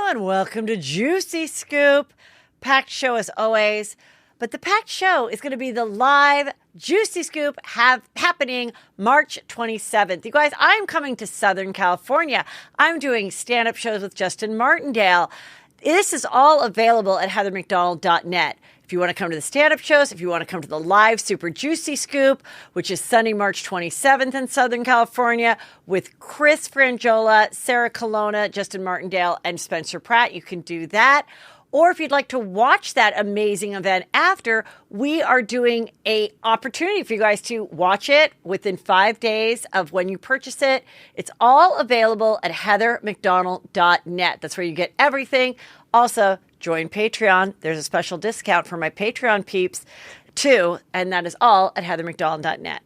and welcome to Juicy Scoop. Packed show as always, but the packed show is going to be the live Juicy Scoop happening March 27th. You guys, I'm coming to Southern California. I'm doing stand-up shows with Justin Martindale. This is all available at heathermcdonald.net. If you want to come to the stand-up shows, if you want to come to the live Super Juicy Scoop, which is Sunday, March 27th in Southern California with Chris Frangiola, Sarah Colonna, Justin Martindale, and Spencer Pratt, you can do that. Or if you'd like to watch that amazing event after, we are doing an opportunity for you guys to watch it within 5 days of when you purchase it. It's all available at heathermcdonald.net. That's where you get everything. Also, join Patreon. There's a special discount for my Patreon peeps too, and that is all at heathermcdonald.net.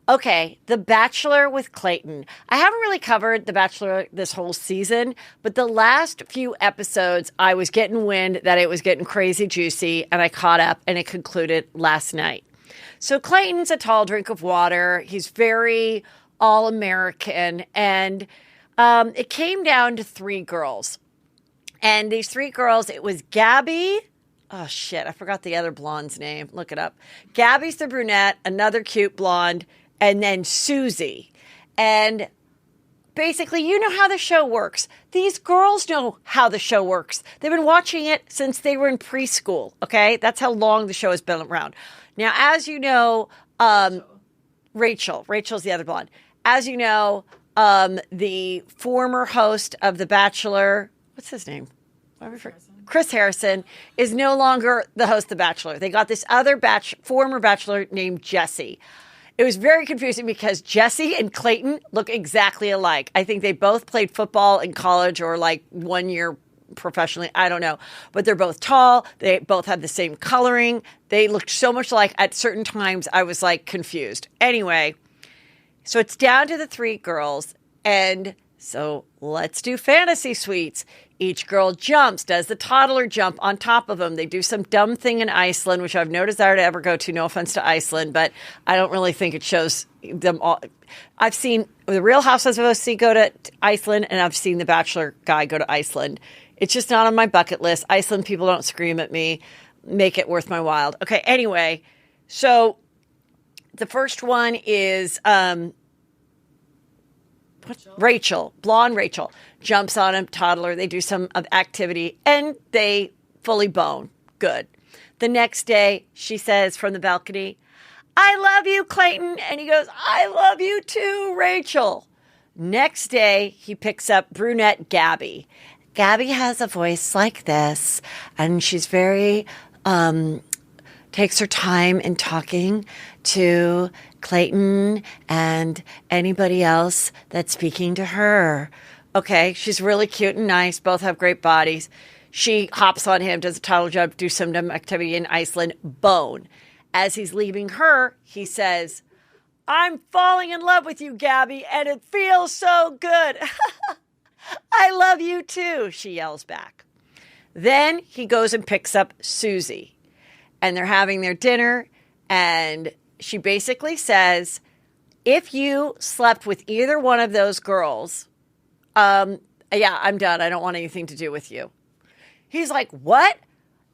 Okay, The Bachelor with Clayton. I haven't really covered The Bachelor this whole season, but the last few episodes, I was getting wind that it was getting crazy juicy, and I caught up, and it concluded last night. So Clayton's a tall drink of water. He's very all-American, and it came down to 3 girls. And these 3 girls, it was Gabby. Oh, shit, I forgot the other blonde's name. Look it up. Gabby's the brunette, another cute blonde, and then Susie. And basically, you know how the show works. These girls know how the show works. They've been watching it since they were in preschool, okay? That's how long the show has been around. Now, as you know, Rachel's the other blonde. As you know, the former host of The Bachelor, what's his name? Chris Harrison is no longer the host of The Bachelor. They got this other former Bachelor named Jesse. It was very confusing because Jesse and Clayton look exactly alike. I think they both played football in college or like 1 year professionally. I don't know. But they're both tall. They both have the same coloring. They looked so much alike. At certain times, I was like confused. Anyway, so it's down to the 3 girls. And so let's do fantasy suites. Each girl jumps, does the toddler jump on top of them. They do some dumb thing in Iceland, which I have no desire to ever go to. No offense to Iceland, but I don't really think it shows them all. I've seen the Real Housewives of OC go to Iceland, and I've seen the Bachelor guy go to Iceland. It's just not on my bucket list. Iceland people don't scream at me. Make it worth my while. Okay, anyway, so the first one is Rachel, blonde Rachel, jumps on him, toddler. They do some activity, and they fully bone. Good. The next day, she says from the balcony, "I love you, Clayton." And he goes, "I love you too, Rachel." Next day, he picks up brunette Gabby. Gabby has a voice like this, and she's very, takes her time in talking to Clayton and anybody else that's speaking to her. Okay, she's really cute and nice. Both have great bodies. She hops on him, does a toddler jump, do some dumb activity in Iceland, bone. As he's leaving her, he says, "I'm falling in love with you, Gabby, and it feels so good." "I love you too," she yells back. Then he goes and picks up Susie, and they're having their dinner, and she basically says, if you slept with either one of those girls, yeah, I'm done. I don't want anything to do with you. He's like, "What?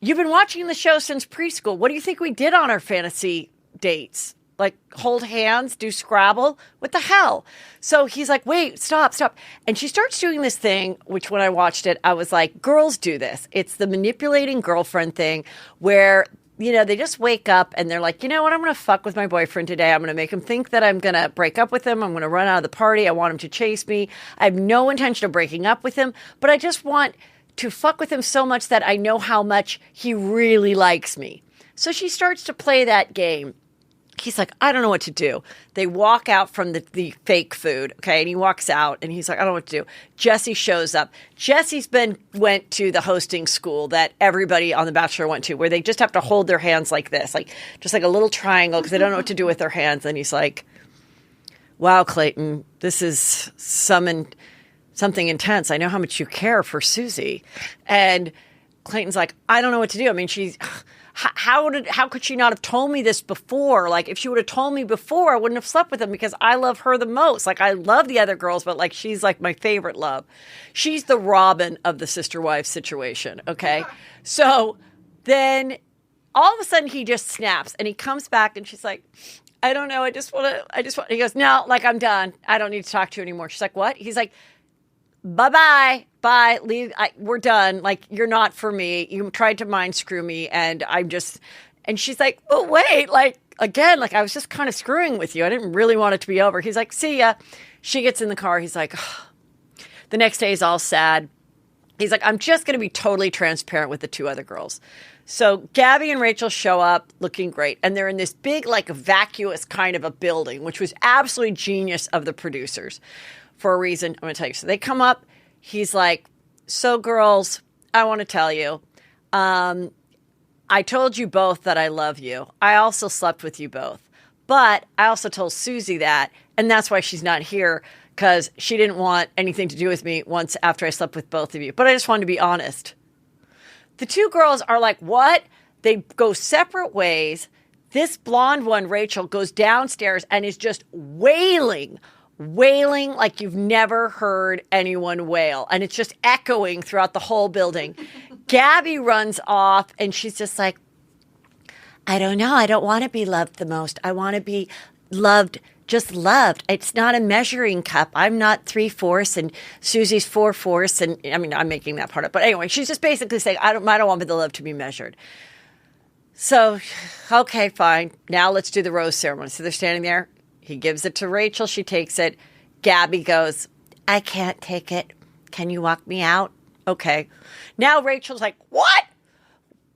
You've been watching the show since preschool. What do you think we did on our fantasy dates? Like hold hands, do Scrabble? What the hell?" So he's like, "Wait, stop. And she starts doing this thing, which when I watched it, I was like, girls do this. It's the manipulating girlfriend thing where, you know, they just wake up and they're like, you know what, I'm going to fuck with my boyfriend today. I'm going to make him think that I'm going to break up with him. I'm going to run out of the party. I want him to chase me. I have no intention of breaking up with him, but I just want to fuck with him so much that I know how much he really likes me." So she starts to play that game. He's like, "I don't know what to do." They walk out from the fake food, okay? And he walks out, and he's like, "I don't know what to do." Jesse shows up. Jesse's went to the hosting school that everybody on The Bachelor went to, where they just have to hold their hands like this, like just like a little triangle, because they don't know what to do with their hands. And he's like, "Wow, Clayton, this is something intense. I know how much you care for Susie." And Clayton's like, "I don't know what to do. I mean, how could she not have told me this before? Like, if she would have told me before, I wouldn't have slept with him because I love her the most. Like, I love the other girls, but like, she's like my favorite love. She's the Robin of the sister wife situation. Okay. So then all of a sudden he just snaps and he comes back and she's like, I don't know. I just want, he goes, no, like, I'm done. I don't need to talk to you anymore. She's like, what? He's like, bye-bye. Bye. Leave. We're done. Like, you're not for me. You tried to mind screw me. And and she's like, oh, wait, like, again, like, I was just kind of screwing with you. I didn't really want it to be over. He's like, see ya. She gets in the car. He's like, oh. The next day he's all sad. He's like, I'm just going to be totally transparent with the two other girls. So Gabby and Rachel show up looking great. And they're in this big, like, vacuous kind of a building, which was absolutely genius of the producers for a reason. I'm going to tell you. So they come up. He's like, so girls, I want to tell you, I told you both that I love you. I also slept with you both. But I also told Susie that. And that's why she's not here, because she didn't want anything to do with me once after I slept with both of you. But I just wanted to be honest. The two girls are like, what? They go separate ways. This blonde one, Rachel, goes downstairs and is just wailing like you've never heard anyone wail. And it's just echoing throughout the whole building. Gabby runs off and she's just like, I don't know. I don't want to be loved the most. I want to be loved, just loved. It's not a measuring cup. I'm not 3/4 and Susie's 4/4. And I mean, I'm making that part up. But anyway, she's just basically saying, I don't want the love to be measured. So, okay, fine. Now let's do the rose ceremony. So they're standing there. He gives it to Rachel. She takes it. Gabby goes, I can't take it. Can you walk me out? Okay. Now Rachel's like, what?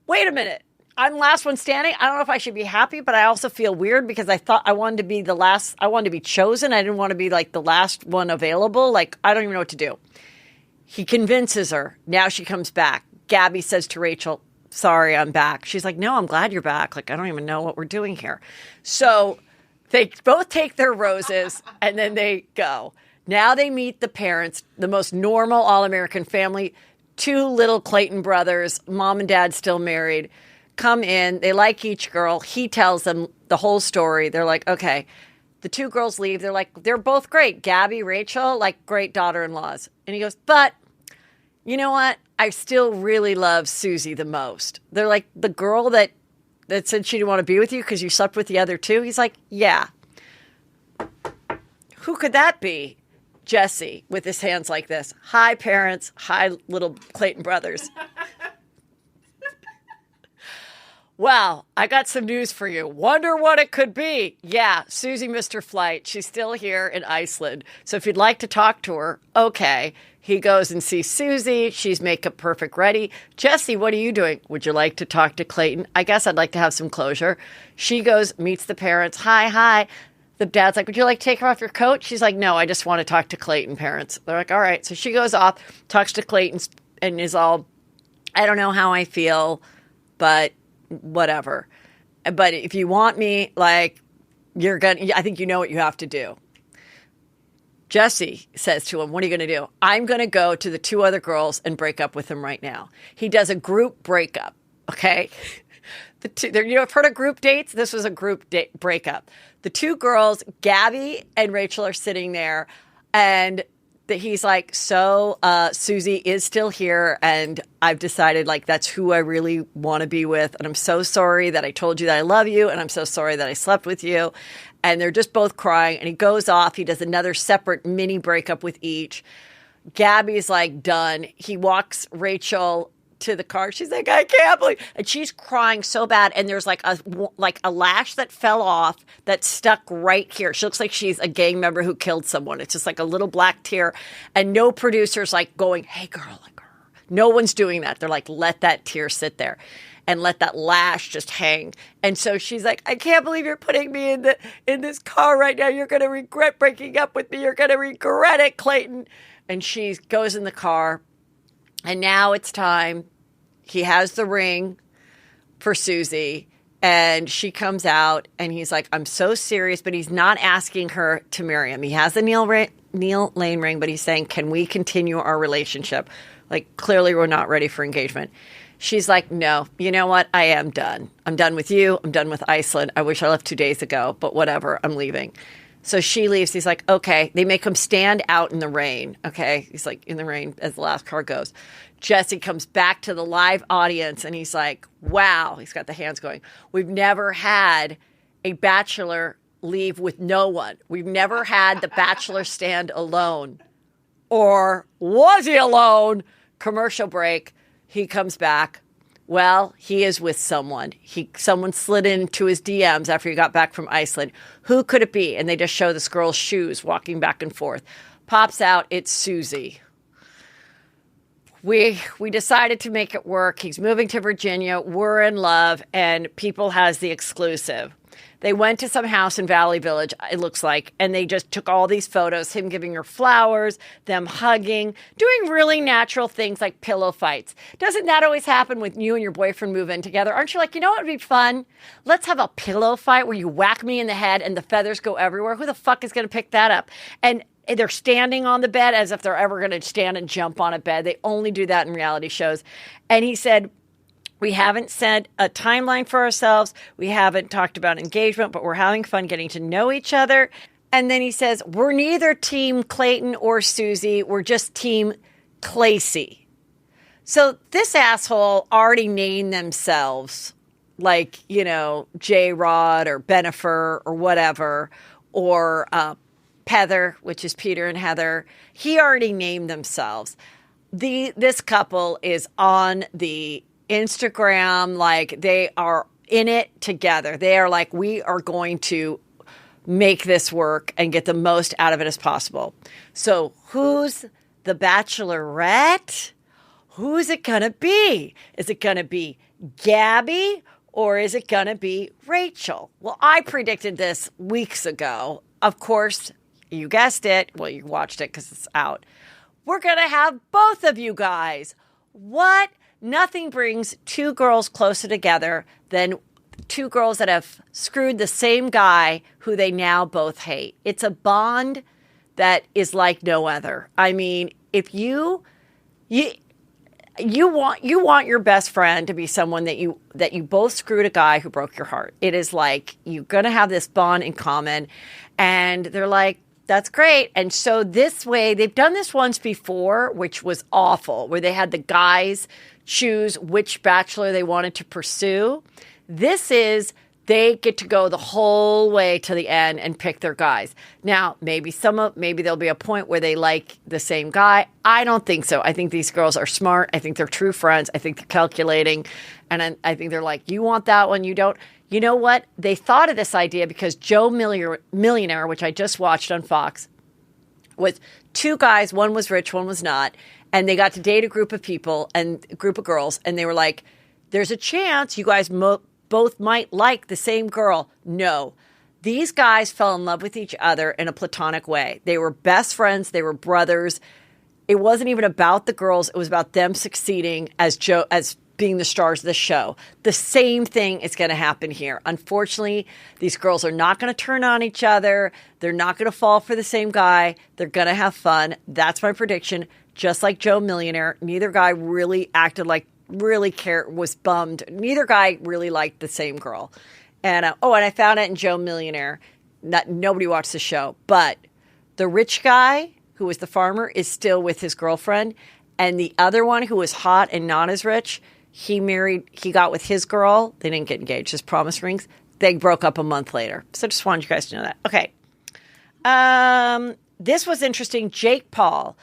Wait a minute. I'm the last one standing. I don't know if I should be happy, but I also feel weird because I thought I wanted to be the last. I wanted to be chosen. I didn't want to be like the last one available. Like, I don't even know what to do. He convinces her. Now she comes back. Gabby says to Rachel, sorry, I'm back. She's like, no, I'm glad you're back. Like, I don't even know what we're doing here. So they both take their roses and then they go. Now they meet the parents, the most normal all-American family, two little Clayton brothers, mom and dad still married, come in. They like each girl. He tells them the whole story. They're like, okay. The two girls leave. They're like, they're both great. Gabby, Rachel, like great daughter-in-laws. And he goes, but you know what? I still really love Susie the most. They're like, the girl that said she didn't want to be with you because you slept with the other two? He's like, yeah. Who could that be? Jesse, with his hands like this. Hi, parents. Hi, little Clayton brothers. Well, I got some news for you. Wonder what it could be. Yeah, Susie missed her flight. She's still here in Iceland. So if you'd like to talk to her, okay. He goes and sees Susie. She's makeup perfect ready. Jesse, what are you doing? Would you like to talk to Clayton? I guess I'd like to have some closure. She goes, meets the parents. Hi. The dad's like, would you like to take her off your coat? She's like, no, I just want to talk to Clayton, parents. They're like, all right. So she goes off, talks to Clayton, and is all, I don't know how I feel, but whatever. But if you want me, like, I think you know what you have to do. Jesse says to him, what are you going to do? I'm going to go to the two other girls and break up with them right now. He does a group breakup, okay? I've heard of group dates. This was a group date breakup. The two girls, Gabby and Rachel, are sitting there, and he's like, so Susie is still here, and I've decided, like, that's who I really want to be with, and I'm so sorry that I told you that I love you, and I'm so sorry that I slept with you. And they're just both crying, and he goes off. He does another separate mini breakup with each. Gabby's like, done. He walks Rachel to the car. She's like, I can't believe, and she's crying so bad. And there's like a lash that fell off that stuck right here. She looks like she's a gang member who killed someone. It's just like a little black tear, and no producer's like going, hey girl, like, no one's doing that. They're like, let that tear sit there and let that lash just hang. And so she's like, I can't believe you're putting me in this car right now. You're going to regret breaking up with me. You're going to regret it, Clayton. And she goes in the car. And now it's time. He has the ring for Susie. And she comes out. And he's like, I'm so serious. But he's not asking her to marry him. He has the Neil Lane ring. But he's saying, can we continue our relationship? Like, clearly we're not ready for engagement. She's like, no, you know what? I am done. I'm done with you. I'm done with Iceland. I wish I left 2 days ago, but whatever. I'm leaving. So she leaves. He's like, okay. They make him stand out in the rain. Okay. He's like in the rain as the last car goes. Jesse comes back to the live audience and he's like, wow. He's got the hands going. We've never had a bachelor leave with no one. We've never had the bachelor stand alone. Or was he alone? Commercial break. He comes back. Well, he is with someone. Someone slid into his DMs after he got back from Iceland. Who could it be? And they just show this girl's shoes walking back and forth. Pops out, it's Susie. We decided to make it work. He's moving to Virginia. We're in love, and People has the exclusive. They went to some house in Valley Village, it looks like, and they just took all these photos, him giving her flowers, them hugging, doing really natural things like pillow fights. Doesn't that always happen when you and your boyfriend move in together? Aren't you like, you know what would be fun? Let's have a pillow fight where you whack me in the head and the feathers go everywhere. Who the fuck is going to pick that up? And they're standing on the bed as if they're ever going to stand and jump on a bed. They only do that in reality shows. And he said, we haven't set a timeline for ourselves. We haven't talked about engagement, but we're having fun getting to know each other. And then he says, we're neither team Clayton or Susie. We're just team Clacy. So this asshole already named themselves like, you know, J-Rod or Benifer or whatever, or Heather, which is Peter and Heather. He already named themselves. This couple is on the Instagram, like they are in it together. They are like, we are going to make this work and get the most out of it as possible. So who's the Bachelorette? Who's it going to be? Is it going to be Gabby or is it going to be Rachel? Well, I predicted this weeks ago. Of course, you guessed it. Well, you watched it because it's out. We're going to have both of you guys. What? Nothing brings two girls closer together than two girls that have screwed the same guy who they now both hate. It's a bond that is like no other. I mean, if you want your best friend to be someone that you both screwed a guy who broke your heart. It is like you're going to have this bond in common, and they're like, that's great. And so this way, they've done this once before, which was awful, where they had the guys choose which bachelor they wanted to pursue. This is, they get to go the whole way to the end and pick their guys. Now, maybe there'll be a point where they like the same guy. I don't think so. I think these girls are smart. I think they're true friends. I think they're calculating. And I think they're like, you want that one, you don't. You know what? They thought of this idea because Joe Millionaire, which I just watched on Fox, was two guys. One was rich, one was not. And they got to date a group of people and a group of girls. And they were like, there's a chance you guys both might like the same girl. No. These guys fell in love with each other in a platonic way. They were best friends. They were brothers. It wasn't even about the girls. It was about them succeeding as being the stars of the show. The same thing is going to happen here. Unfortunately, these girls are not going to turn on each other. They're not going to fall for the same guy. They're going to have fun. That's my prediction. Just like Joe Millionaire, neither guy really acted like, was bummed. Neither guy really liked the same girl. And and I found it in Joe Millionaire. Nobody watched the show, but the rich guy who was the farmer is still with his girlfriend. And the other one who was hot and not as rich, he got with his girl. They didn't get engaged, just promise rings. They broke up a month later. So just wanted you guys to know that. Okay. This was interesting. Jake Paul.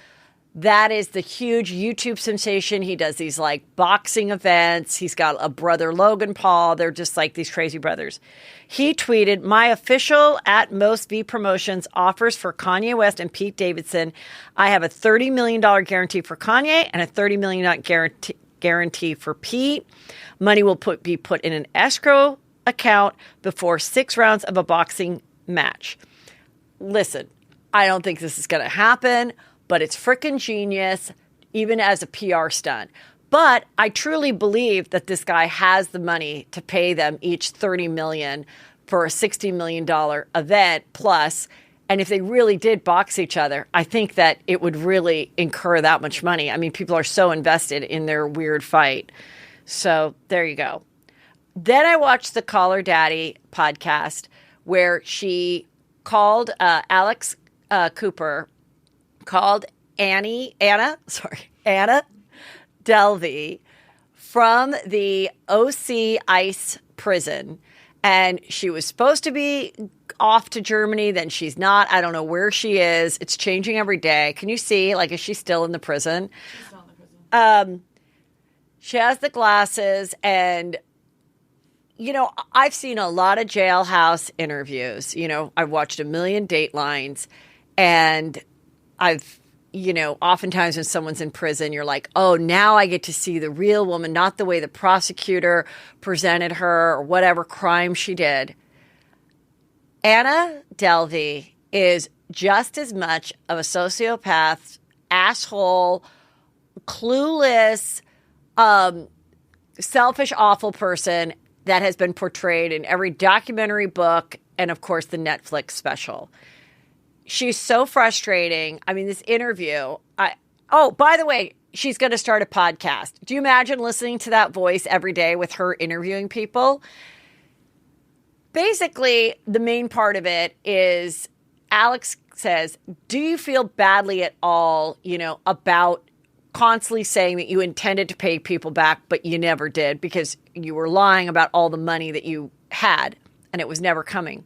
That is the huge YouTube sensation. He does these like boxing events. He's got a brother, Logan Paul. They're just like these crazy brothers. He tweeted, my official at Most V Promotions offers for Kanye West and Pete Davidson. I have a $30 million guarantee for Kanye and a $30 million guarantee for Pete. Money will be put in an escrow account before 6 rounds of a boxing match. Listen, I don't think this is going to happen, but it's freaking genius, even as a PR stunt. But I truly believe that this guy has the money to pay them each $30 million for a $60 million event plus. And if they really did box each other, I think that it would really incur that much money. I mean, people are so invested in their weird fight. So there you go. Then I watched the Call Her Daddy podcast where she called Alex Cooper, called Anna Delvey from the OC ICE prison. And she was supposed to be off to Germany. Then she's not. I don't know where she is. It's changing every day. Can you see? Like, is she still in the prison? She's still in the prison. She has the glasses. And, you know, I've seen a lot of jailhouse interviews. You know, I've watched a million Datelines. And I've, you know, oftentimes when someone's in prison, you're like, oh, now I get to see the real woman, not the way the prosecutor presented her or whatever crime she did. Anna Delvey is just as much of a sociopath, asshole, clueless, selfish, awful person that has been portrayed in every documentary, book, and of course the Netflix special. She's so frustrating. I mean, this interview, oh, by the way, she's going to start a podcast. Do you imagine listening to that voice every day with her interviewing people? Basically, the main part of it is Alex says, do you feel badly at all, you know, about constantly saying that you intended to pay people back, but you never did because you were lying about all the money that you had and it was never coming?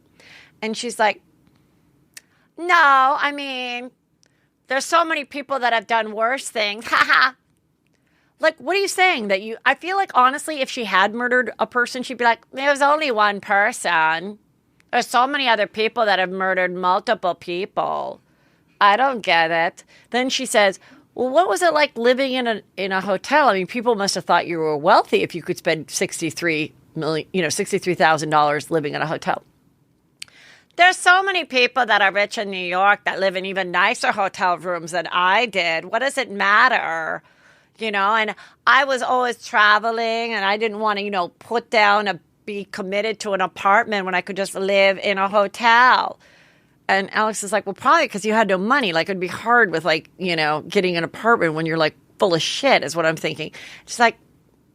And she's like, no, I mean, there's so many people that have done worse things. Like, what are you saying? That you? I feel like, honestly, if she had murdered a person, she'd be like, there was only one person. There's so many other people that have murdered multiple people. I don't get it. Then she says, well, what was it like living in a hotel? I mean, people must have thought you were wealthy if you could spend $63,000 living in a hotel. There's so many people that are rich in New York that live in even nicer hotel rooms than I did. What does it matter? You know, and I was always traveling and I didn't want to, you know, be committed to an apartment when I could just live in a hotel. And Alex is like, well, probably because you had no money. Like, it'd be hard with, like, you know, getting an apartment when you're, like, full of shit is what I'm thinking. She's like,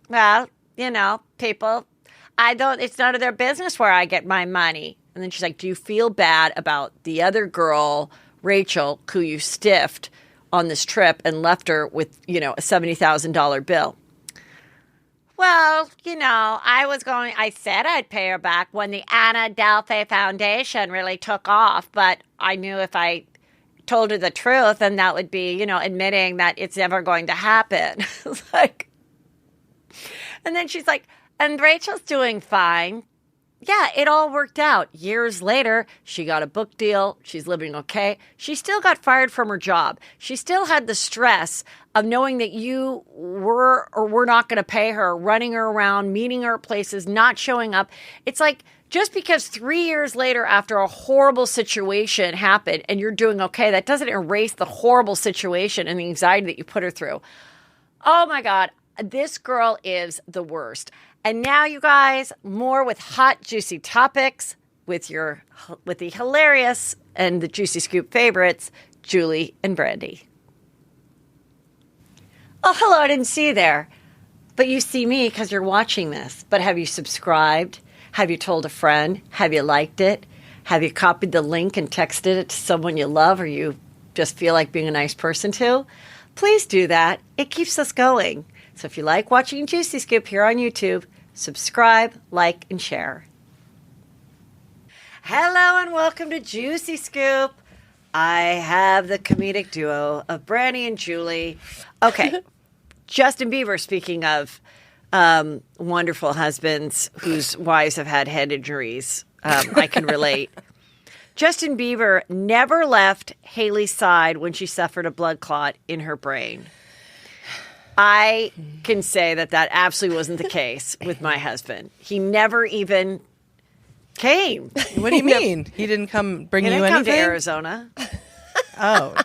well, you know, people, it's none of their business where I get my money. And then she's like, do you feel bad about the other girl, Rachel, who you stiffed on this trip and left her with, you know, a $70,000 bill? Well, you know, I said I'd pay her back when the Anna Delvey Foundation really took off, but I knew if I told her the truth, then that would be, you know, admitting that it's never going to happen. Like, and then she's like, and Rachel's doing fine. Yeah, it all worked out. Years later, she got a book deal. She's living okay. She still got fired from her job. She still had the stress of knowing that you were or were not going to pay her, running her around, meeting her at places, not showing up. It's like, just because 3 years later after a horrible situation happened and you're doing okay, that doesn't erase the horrible situation and the anxiety that you put her through. Oh my God, this girl is the worst. And now, you guys, more with hot, juicy topics with the hilarious and the Juicy Scoop favorites, Julie and Brandy. Oh, hello, I didn't see you there. But you see me because you're watching this. But have you subscribed? Have you told a friend? Have you liked it? Have you copied the link and texted it to someone you love or you just feel like being a nice person to? Please do that. It keeps us going. So if you like watching Juicy Scoop here on YouTube, subscribe, like, and share. Hello and welcome to Juicy Scoop. I have the comedic duo of Brandy and Julie. Okay, Justin Bieber, speaking of wonderful husbands whose wives have had head injuries, I can relate. Justin Bieber never left Hailey's side when she suffered a blood clot in her brain. I can say that absolutely wasn't the case with my husband. He never even came. What do you mean? He didn't come bring you anything? He didn't come to Arizona. Oh.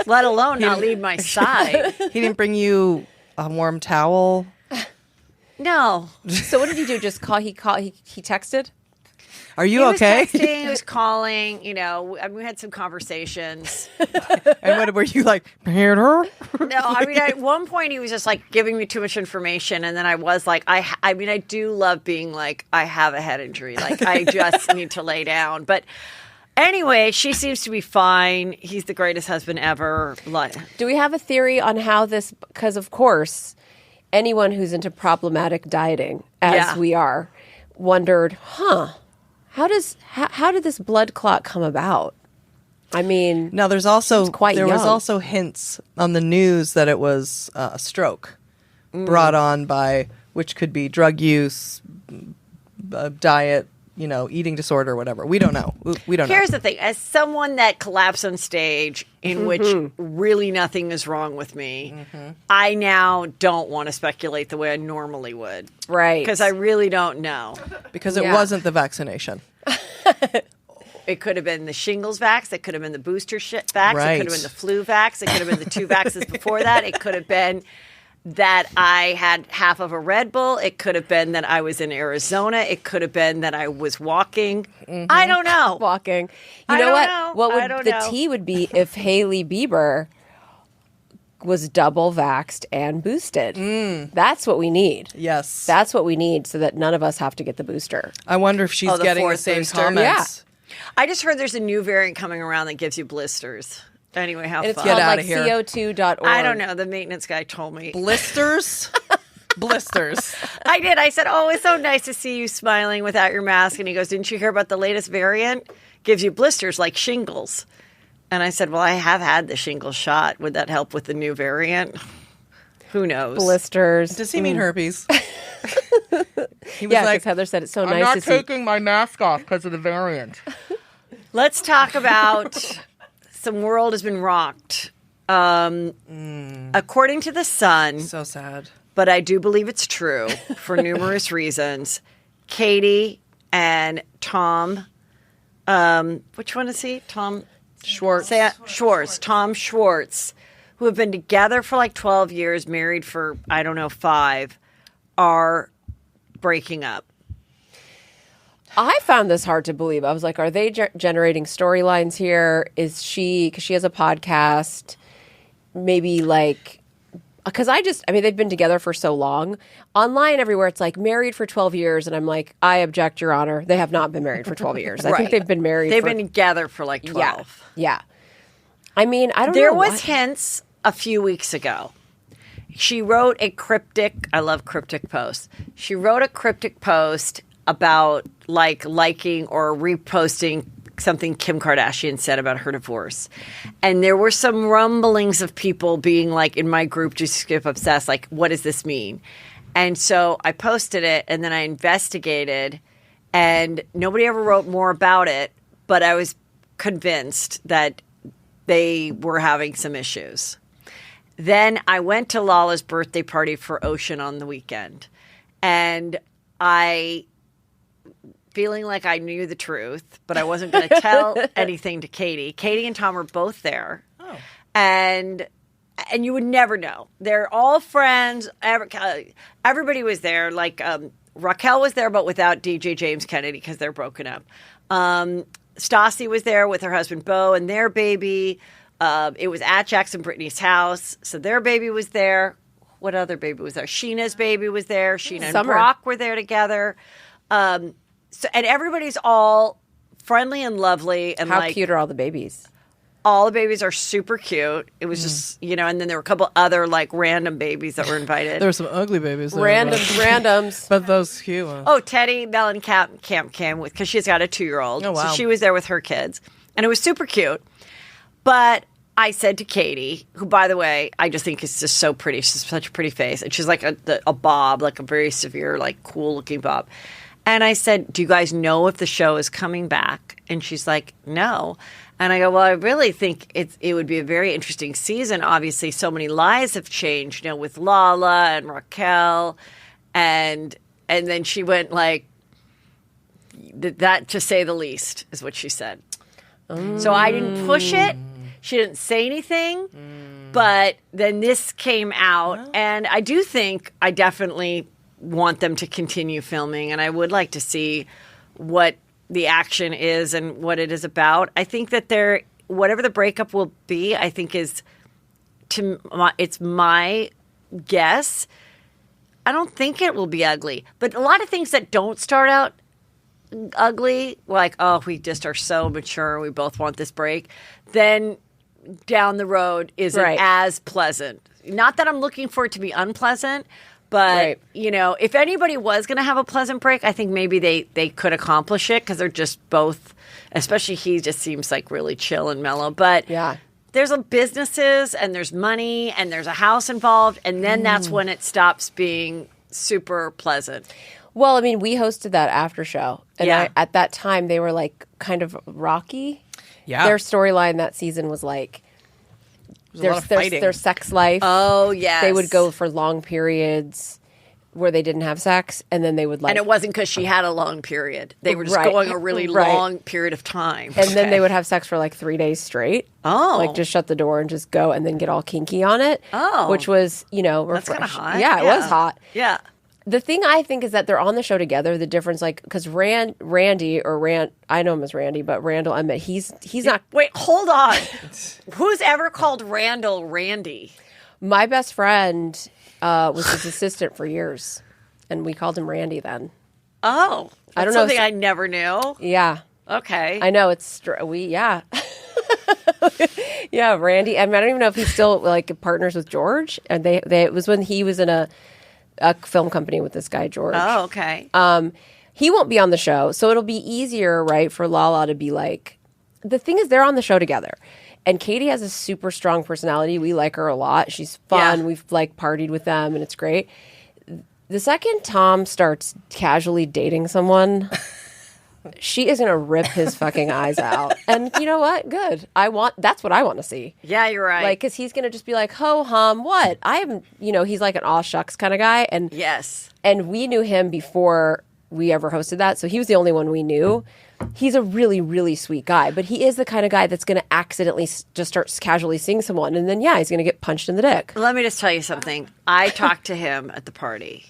Let alone not leave my side. He didn't bring you a warm towel? No. So what did he do? Just call? He texted? Are you He was okay? texting, he was calling, you know, I mean, we had some conversations. And what were you like? No, No, I mean, at one point he was just like giving me too much information. And then I was like, I mean, I do love being like, I have a head injury. Like, I just need to lay down. But anyway, she seems to be fine. He's the greatest husband ever. Do we have a theory on how this, because of course, anyone who's into problematic dieting, as we are, wondered, how did this blood clot come about? I mean, now there's also there was also hints on the news that it was a stroke brought on by, which could be drug use, diet, you know, eating disorder, whatever. We don't know. We don't know. Here's the thing. As someone that collapsed on stage in which really nothing is wrong with me, I now don't want to speculate the way I normally would. right. Because I really don't know. Because it wasn't the vaccination. It could have been the shingles vax. It could have been the booster vax. Right. It could have been the flu vax. It could have been the 2 vaxes before that. It could have been that I had half of a Red Bull. It could have been that I was in Arizona. It could have been that I was walking. I don't know. Walking. You I know don't what? know. What I would don't the know. tea would be if Hailey Bieber was double vaxxed and boosted. That's what we need. Yes. That's what we need so that none of us have to get the booster. I wonder if she's the getting the fourth same booster? comments. I just heard there's a new variant coming around that gives you blisters. Anyway, how And it's fun. called outta like here. CO2.org. I don't know. The maintenance guy told me. Blisters? Blisters. I did. I said, oh, it's so nice to see you smiling without your mask. And he goes, didn't you hear about the latest variant? Gives you blisters like shingles. And I said, well, I have had the shingles shot. Would that help with the new variant? Who knows? Blisters. Does he mean herpes? He was Yeah, like, because Heather said it's so I'm nice not to see. taking my mask off because of the variant. Let's talk about some world has been rocked. According to The Sun, So sad. but I do believe it's true for numerous reasons, Katie and Tom, which one is he? Tom Schwartz. Schwartz. Tom Schwartz, who have been together for like 12 years, married for, I don't know, 5, are breaking up. I found this hard to believe. I was like, are they generating storylines here? Is she, because she has a podcast, maybe like, because I mean, they've been together for so long. Online, everywhere, it's like married for 12 years. And I'm like, I object, Your Honor. They have not been married for 12 years. I think they've been married They've been together for like 12. Yeah. I mean, I don't know. There was hints a few weeks ago. She wrote a cryptic, I love cryptic posts. She wrote a cryptic post about like liking or reposting something Kim Kardashian said about her divorce. And there were some rumblings of people being like, in my group, just skip obsessed, like, what does this mean? And so I posted it and then I investigated and nobody ever wrote more about it, but I was convinced that they were having some issues. Then I went to Lala's birthday party for Ocean on the weekend. And feeling like I knew the truth, but I wasn't going to tell anything to Katie. Katie and Tom were both there. Oh. And you would never know. They're all friends. Everybody was there. Like Raquel was there, but without DJ James Kennedy because they're broken up. Stassi was there with her husband, Beau, and their baby. It was at Jackson Brittany's house. So their baby was there. What other baby was there? Sheena's baby was there. Sheena and Brock were there together. So, and everybody's all friendly and lovely. And How cute are all the babies? All the babies are super cute. It was just, you know, and then there were a couple other like random babies that were invited. There were some ugly babies. There, Randoms. But those cute ones. Oh, Teddy, Mel, and Camp came with, because she's got a 2-year-old. Oh, wow. So she was there with her kids. And it was super cute. But I said to Katie, who, by the way, I just think is just so pretty. She's such a pretty face. And she's like a bob, like a very severe, like cool-looking bob. And I said, do you guys know if the show is coming back? And she's like, no. And I go, well, I really think it would be a very interesting season. Obviously, so many lives have changed, you know, with Lala and Raquel. And then she went like, that to say the least, is what she said. So I didn't push it. She didn't say anything. But then this came out. And I do think I definitely want them to continue filming. And I would like to see what the action is and what it is about. I think that whatever the breakup will be, I think it's my guess. I don't think it will be ugly, but a lot of things that don't start out ugly, like, oh, we just are so mature, we both want this break, then down the road isn't as pleasant. Not that I'm looking for it to be unpleasant, but if anybody was going to have a pleasant break, I think maybe they could accomplish it because they're just both, especially he just seems like really chill and mellow. But there's businesses and there's money and there's a house involved, and then that's when it stops being super pleasant. Well, I mean, we hosted that after show, and at that time they were like kind of rocky. Yeah, their storyline that season was like their sex life. Oh yes, they would go for long periods where they didn't have sex, and then they would and it wasn't because she had a long period. They were just going a really long period of time, and then they would have sex for like 3 days straight. Oh, like just shut the door and just go, and then get all kinky on it. Oh, which was that's kind of hot. Yeah, it was hot. Yeah. The thing I think is that they're on the show together. The difference, like, because Randy, I know him as Randy, but Randall Emmett, he's not. Wait, hold on. Who's ever called Randall Randy? My best friend was his assistant for years, and we called him Randy then. Oh, I don't know. Something I never knew. Yeah. Okay. I know yeah, Randy. I mean, I don't even know if he's still like partners with George, and it was when he was in a film company with this guy, George. Oh, okay. He won't be on the show, so it'll be easier, right, for Lala to be like... The thing is, they're on the show together. And Katie has a super strong personality. We like her a lot. She's fun. Yeah. We've, like, partied with them, and it's great. The second Tom starts casually dating someone... she is going to rip his fucking eyes out. And you know what? Good. That's what I want to see. Yeah, you're right. Like, because he's going to just be like, ho hum, what? He's like an aw shucks kind of guy. And yes. And we knew him before we ever hosted that. So he was the only one we knew. He's a really, really sweet guy. But he is the kind of guy that's going to accidentally just start casually seeing someone. And then, he's going to get punched in the dick. Let me just tell you something. I talked to him at the party.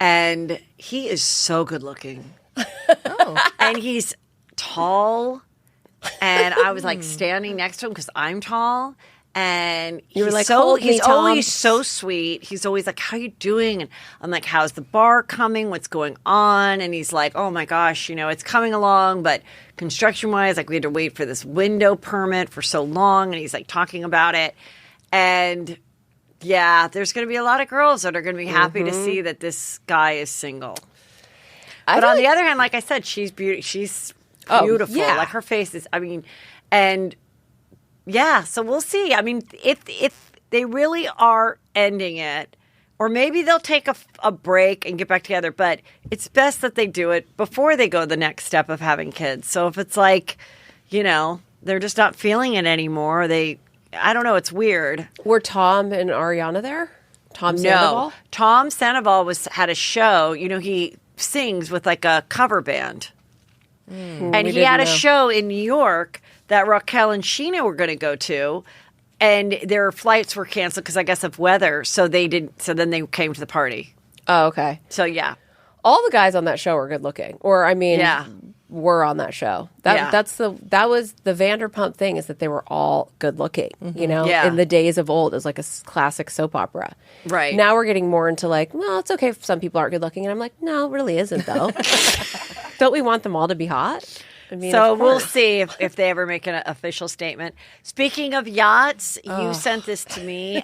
And he is so good looking. And he's tall, and I was like standing next to him because I'm tall, and he's like, he's always so sweet. He's always like, "How you doing?" And I'm like, "How's the bar coming? What's going on?" And he's like, "Oh my gosh, it's coming along, but construction wise, like we had to wait for this window permit for so long." And he's like talking about it, and there's going to be a lot of girls that are going to be happy to see that this guy is single. But on the other hand, like I said, she's beautiful. She's beautiful. Like her face is, so we'll see. I mean, if they really are ending it, or maybe they'll take a break and get back together, but it's best that they do it before they go the next step of having kids. So if it's like, they're just not feeling it anymore, I don't know, it's weird. Were Tom and Ariana there? Tom Sandoval? No. Tom Sandoval had a show, he sings with like a cover band. And he had a show in New York that Raquel and Sheena were going to go to, and their flights were canceled because I guess of weather. So then they came to the party. Oh, okay. So yeah. All the guys on that show are good looking. Or were on that show. That was the Vanderpump thing, is that they were all good looking, in the days of old. It was like a classic soap opera. Right. Now we're getting more into like, well, it's okay if some people aren't good looking. And I'm like, no, it really isn't though. Don't we want them all to be hot? I mean, so we'll see if they ever make an official statement. Speaking of yachts, you sent this to me.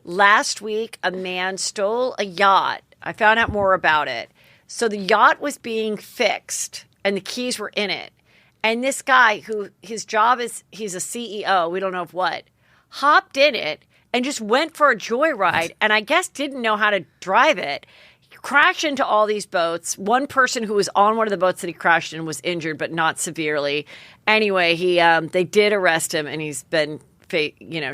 Last week, a man stole a yacht. I found out more about it. So the yacht was being fixed, and the keys were in it. And this guy, who his job is, he's a CEO, we don't know of what, hopped in it and just went for a joyride, and I guess didn't know how to drive it. He crashed into all these boats. One person who was on one of the boats that he crashed in was injured, but not severely. Anyway, they did arrest him, and he's been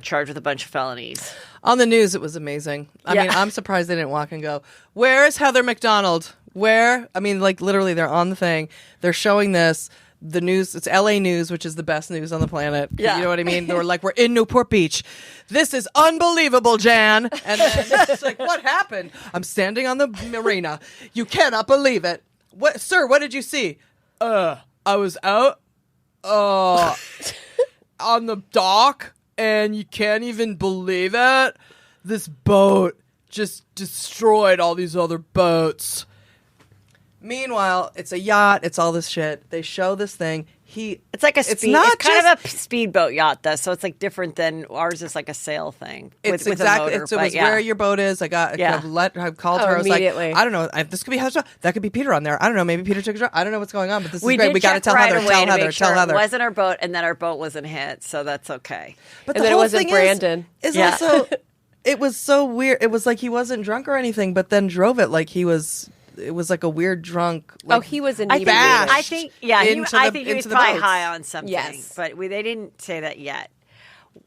charged with a bunch of felonies. On the news, it was amazing. I mean, I'm surprised they didn't walk and go, "Where is Heather McDonald? Where?" I mean, like, literally, they're on the thing. They're showing this. The news, it's LA News, which is the best news on the planet. Yeah. You know what I mean? They were like, "We're in Newport Beach. This is unbelievable, Jan." And then it's like, "What happened?" "I'm standing on the marina. You cannot believe it." "What, sir, what did you see?" I was out on the dock, and you can't even believe it. This boat just destroyed all these other boats. Meanwhile, it's a yacht. It's all this shit. They show this thing. It's like a speed. It's kind of a speedboat yacht, though. So it's like different than ours. Is like a sail thing. It's with exactly. a motor, So it was where your boat is. I called her. I was like, I don't know. This could be Heather. That could be Peter on there. I don't know. Maybe Peter took a shot. I don't know what's going on. But this is great. We got to tell Heather. Tell Heather. Tell Heather. It wasn't our boat, and that our boat wasn't hit. So that's okay. But and then it wasn't Brandon. Is also. It was so weird. It was like he wasn't drunk or anything, but then drove it like he was. It was like a weird drunk. Like, he was inebriated. I think he was probably high on something. Yes. But they didn't say that yet.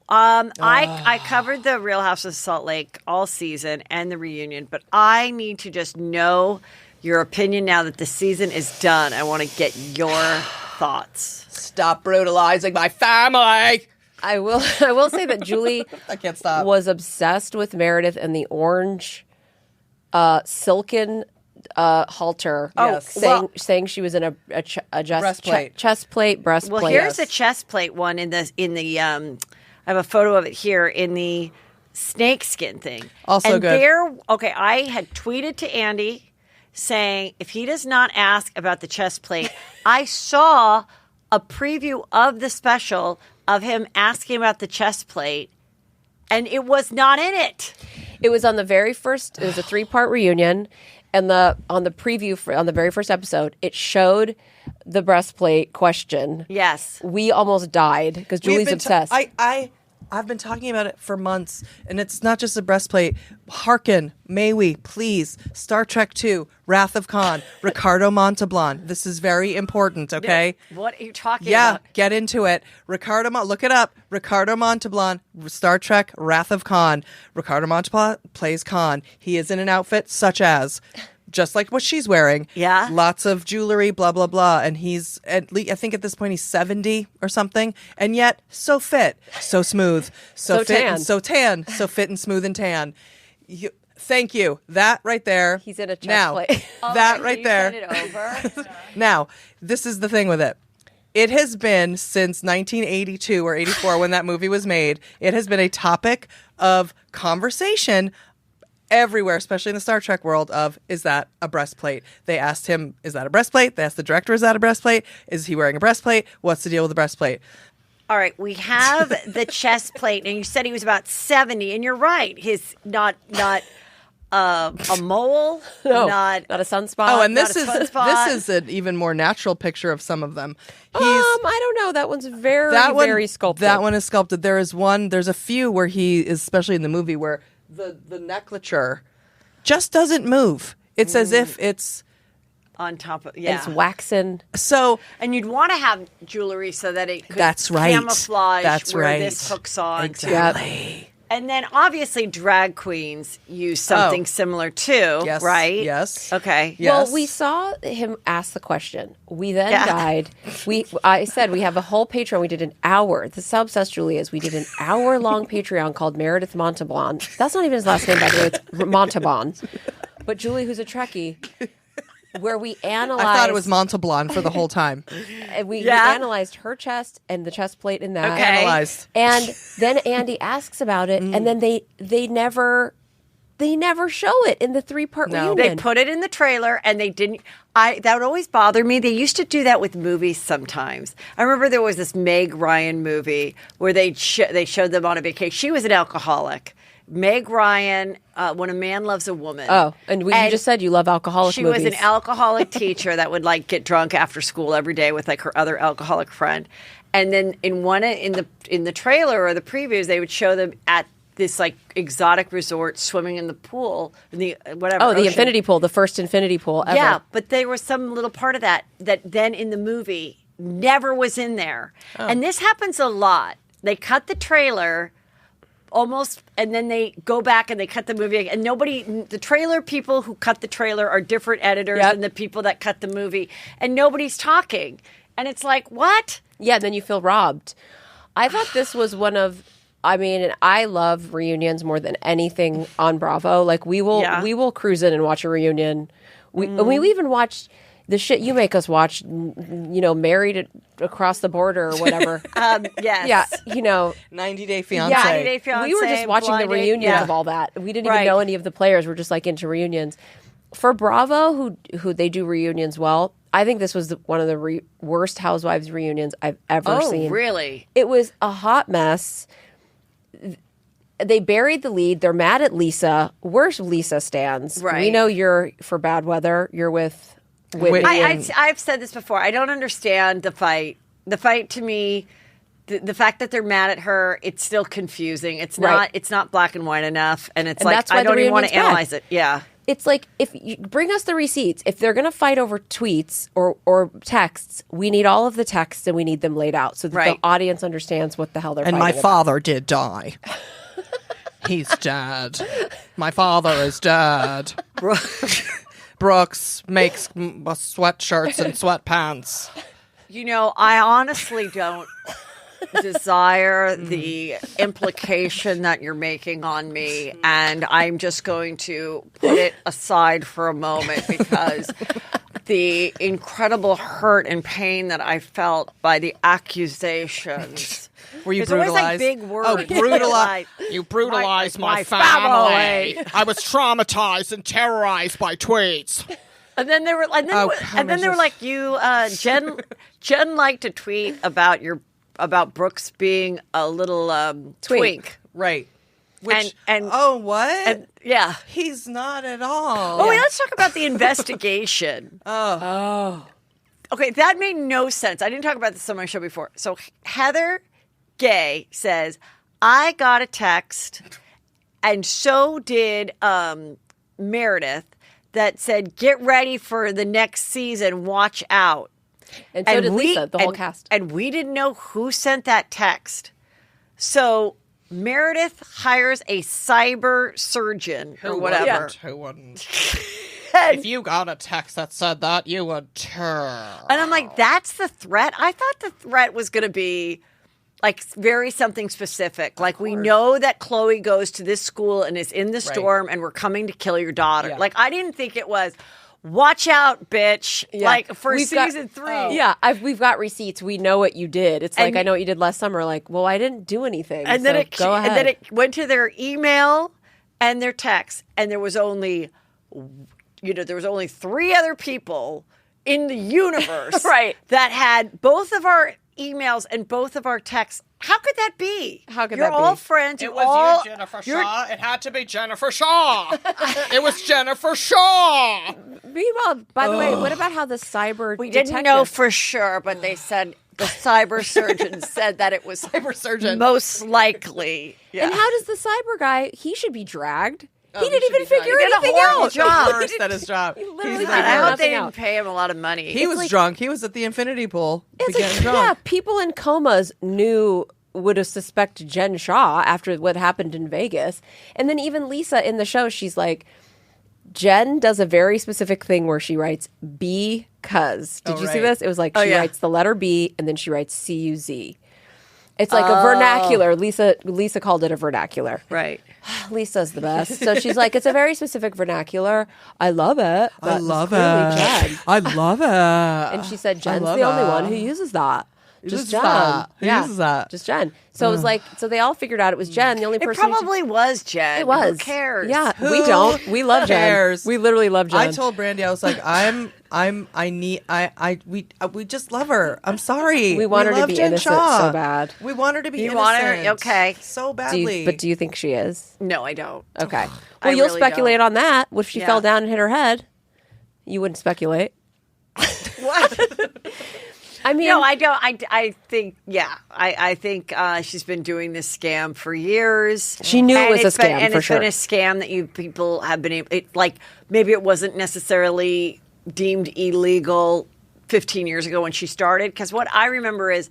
I covered the Real House of Salt Lake all season and the reunion, but I need to just know your opinion now that the season is done. I want to get your thoughts. Stop brutalizing my family. I will say that Julie I can't stop. Was obsessed with Meredith and the orange silken halter. Saying she was in a breastplate. Chest plate, breastplate. Well, here's the chest plate one in the I have a photo of it here in the snakeskin thing. Also and good. I had tweeted to Andy saying if he does not ask about the chest plate, I saw a preview of the special of him asking about the chest plate, and it was not in it. It was on the very first. It was a 3-part reunion. And on the preview on the very first episode, it showed the breastplate question. Yes, we almost died because Julie's obsessed. I've been talking about it for months, and it's not just a breastplate. Hearken, may we please? Star Trek II, Wrath of Khan, Ricardo Montalban. This is very important. Okay, what are you talking about? Yeah, get into it. Look it up. Ricardo Montalban, Star Trek, Wrath of Khan. Ricardo Montalban plays Khan. He is in an outfit such as. Just like what she's wearing. Yeah. Lots of jewelry, blah, blah, blah. And he's, I think at this point he's 70 or something. And yet, so fit, so smooth, so fit, tan. And so tan, so fit and smooth and tan. Thank you. That right there. He's in a chest plate. That right there. Send it over. Now, this is the thing with it. It has been since 1982 or 84 when that movie was made. It has been a topic of conversation everywhere, especially in the Star Trek world, is that a breastplate? They asked him, is that a breastplate? They asked the director, is that a breastplate? Is he wearing a breastplate? What's the deal with the breastplate? All right, we have the chest plate, and you said he was about 70, and you're right. He's not a mole, not a sunspot. Oh, and this is an even more natural picture of some of them. I don't know. That one's very sculpted. That one is sculpted. There's a few where he is, especially in the movie, where the necklature just doesn't move. It's as if it's on top of it's waxen. So, and you'd want to have jewelry so that it could camouflage where this hooks on. Exactly. Yep. And then obviously drag queens use something similar too, yes, right? Yes. Okay. Yes. Well, we saw him ask the question. We then died. I said we have a whole Patreon. We did an hour. This is how obsessed Julie is. We did an hour-long Patreon called Meredith Montalban. That's not even his last name, by the way. It's Montalban. But Julie, who's a Trekkie, where we analyzed... I thought it was Montalban for the whole time. We analyzed her chest and the chest plate in that. Okay. Analyzed. And then Andy asks about it, and then they never show it in the 3-part reunion. They put it in the trailer, and they didn't. That would always bother me. They used to do that with movies sometimes. I remember there was this Meg Ryan movie where they showed them on a vacation. She was an alcoholic. Meg Ryan, When a Man Loves a Woman. Oh, and you just said you love alcoholic she movies. She was an alcoholic teacher that would get drunk after school every day with her other alcoholic friend. And then in the trailer or the previews, they would show them at this exotic resort swimming in the pool, in the whatever. Oh, the ocean. infinity pool, the first infinity pool ever. Yeah, but there was some little part of that then in the movie never was in there. Oh. And this happens a lot. They cut the trailer almost, and then they go back and they cut the movie, and the trailer people who cut the trailer are different editors than the people that cut the movie, and nobody's talking. And it's like, what? Yeah, then you feel robbed. I thought this was and I love reunions more than anything on Bravo. We will cruise in and watch a reunion. We even watched the shit you make us watch, Married Across the Border or whatever. Yes. Yeah, 90 Day Fiance. Yeah, 90 Day Fiancé, we were just watching the Blinded, reunion yeah. of all that. We didn't Right. even know any of the players. We're just like into reunions. For Bravo, who they do reunions well, I think this was one of the worst Housewives reunions I've ever seen. Oh, really? It was a hot mess. They buried the lead. They're mad at Lisa. We're Lisa stans. Right. We know you're for bad weather. You're with Whitney. I've said this before. I don't understand the fight. The fight to me, the fact that they're mad at her, it's still confusing. It's Right. not. It's not black and white enough, and it's And like that's why I the don't even want to reunion's bad. analyze it. Yeah. It's like, if you bring us the receipts. If they're going to fight over tweets or texts, we need all of the texts and we need them laid out so that Right. the audience understands what the hell they're And fighting my about. father did die. He's dead. My father is dead. Brooks makes sweatshirts and sweatpants. I honestly don't desire the implication that you're making on me, and I'm just going to put it aside for a moment because the incredible hurt and pain that I felt by the accusations. Were you There's always like brutalized? big words. Oh, brutalized. You brutalized My my family. family. I was traumatized and terrorized by tweets. And then they were, like, you, Jen liked to tweet about Brooks being a little twink. Right. Which, And oh, what? And yeah. He's not at all. Oh, wait, let's talk about the investigation. Okay, that made no sense. I didn't talk about this on my show before. So Heather Gay says, I got a text, and so did Meredith, that said, get ready for the next season, watch out. And so did Lisa, the whole cast. And we didn't know who sent that text. So Meredith hires a cyber surgeon or whatever. Who wouldn't? If you got a text that said that, you would turn. And I'm like, that's the threat? I thought the threat was going to be like very something specific. Like, we know that Chloe goes to this school and is in the storm and we're coming to kill your daughter. Yeah. Like, I didn't think it was, watch out, bitch. Yeah. Like, for We've got- season 3. Yeah, we've got receipts. We know what you did. It's like, And- I know what you did last summer. Like, well, I didn't do anything. And then go ahead. And then it went to their email and their text, and there was only 3 other people in the universe Right. that had both of our emails and both of our texts. How could that be? How could You're that be? all friends. It you was all, you, Jennifer you're- Shaw. It had to be Jennifer Shaw. It was Jennifer Shaw. Meanwhile, by the way, what about how the cyber We didn't detective- know for sure, but they said the cyber surgeon said that it was Cyber surgeon. most likely. Yeah. And how does the cyber guy, he should be dragged. Oh, he didn't should even be dragged. figure He did a anything horrible out. job. Worst at his job. literally He's did not- I hope nothing they out. didn't pay him a lot of money. He was drunk. He was at the infinity pool. It's getting like, drunk. yeah, people in comas would have suspected Jen Shaw after what happened in Vegas. And then even Lisa in the show, she's like, Jen does a very specific thing where she writes because. Did Oh, you see right. this? It was like she yeah. writes the letter B and then she writes C-U-Z. It's like a vernacular. Lisa called it a vernacular. right. Lisa's the best. So she's like, it's a very specific vernacular. I love it. But I love it's clearly it. Jen. I love it. And she said, Jen's love the only it. one who uses that. Just uses Jen. that? Who Yeah. uses that? Just Jen. So it was like, so they all figured out it was Jen. The only It person who- probably was Jen. it was. Who cares? Yeah, Who we don't. We love Jen. cares? We literally love Jen. I told Brandy, I was like, we just love her. I'm sorry. We want her to love be Jen innocent Shaw. so bad. We want her to be You innocent. want her- okay. So Do badly. you think she is? No, I don't. Okay. I Well, you'll really speculate don't. on that. What if she Yeah. fell down and hit her head? You wouldn't speculate. What? I mean, No, I don't. I think, yeah. I think she's been doing this scam for years. She knew it And was a it's been- scam, and for it's been sure. a scam that you people have been able, like, maybe it wasn't necessarily deemed illegal 15 years ago when she started. Because what I remember is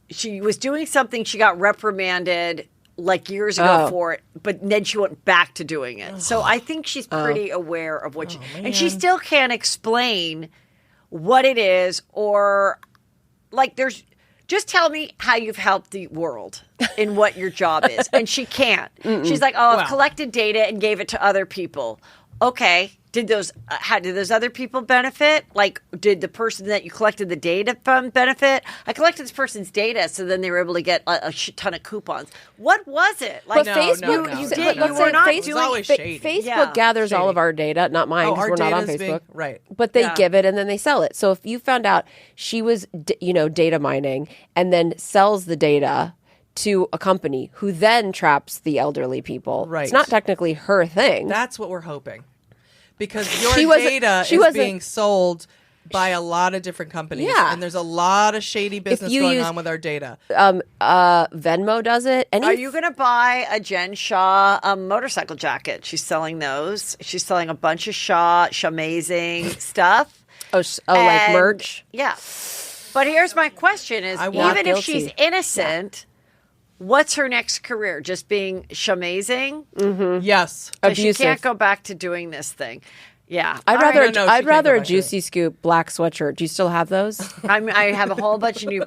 she was doing something, she got reprimanded like years ago Oh. for it, but then she went back to doing it. So I think she's pretty aware of what and she still can't explain what it is, or like there's just tell me how you've helped the world in what your job is. And she can't. She's like, oh, I've collected data and gave it to other people. Okay. did those other people benefit? Like, did the person that you collected the data from benefit? I collected this person's data, so then they were able to get a shit ton of coupons. What was it? Like, But Facebook, Facebook gathers all of our data, not mine because we're not on Facebook. Right. But they give it and then they sell it. So if you found out she was, data mining and then sells the data to a company who then traps the elderly people, right. It's not technically her thing. That's what we're hoping. Because your data is being sold by a lot of different companies. Yeah. And there's a lot of shady business going on with our data. Venmo does it. Are you going to buy a Jen Shaw motorcycle jacket? She's selling those. She's selling a bunch of amazing stuff. Like merch? Yeah. But here's my question is, even if she's innocent... What's her next career? Just being shamazing? Mm-hmm. Yes. She can't go back to doing this thing. Yeah. I'd rather a Juicy Scoop black sweatshirt. Do you still have those? I have a whole bunch of new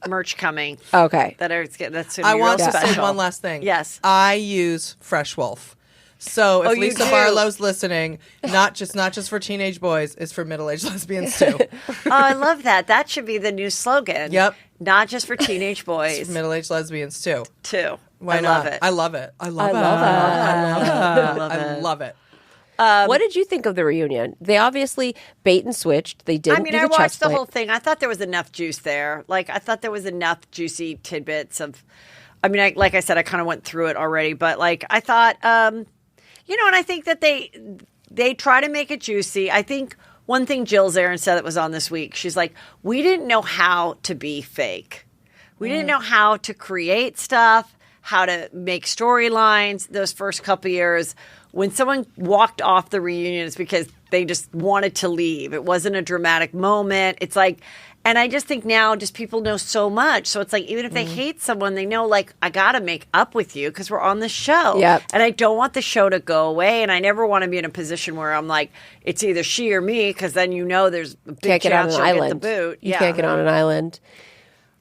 merch coming. Okay. That's I want to special. say one last thing. Yes. I use Fresh Wolf. So if Lisa Barlow's listening, not just for teenage boys, it's for middle-aged lesbians too. I love that. That should be the new slogan. Yep. Not just for teenage boys. It's for middle-aged lesbians too. Why not? Love it. I love it. I love it. What did you think of the reunion? They obviously bait and switched. They didn't do the I watched chest the plate. whole thing. I thought there was enough juice there. Like, I thought there was enough juicy tidbits of... like I said, I kind of went through it already. But, like, I thought... and I think that they try to make it juicy. I think one thing Jill Zarin said that was on this week, she's like, we didn't know how to be fake. We didn't know how to create stuff, how to make storylines those first couple years. When someone walked off the reunion, it's because they just wanted to leave. It wasn't a dramatic moment. It's like... And I just think now just people know so much. So it's like, even if they hate someone, they know, like, I got to make up with you because we're on the show. Yep. And I don't want the show to go away. And I never want to be in a position where I'm like, it's either she or me, because then there's a big chance she'll get the boot. You can't get on an island.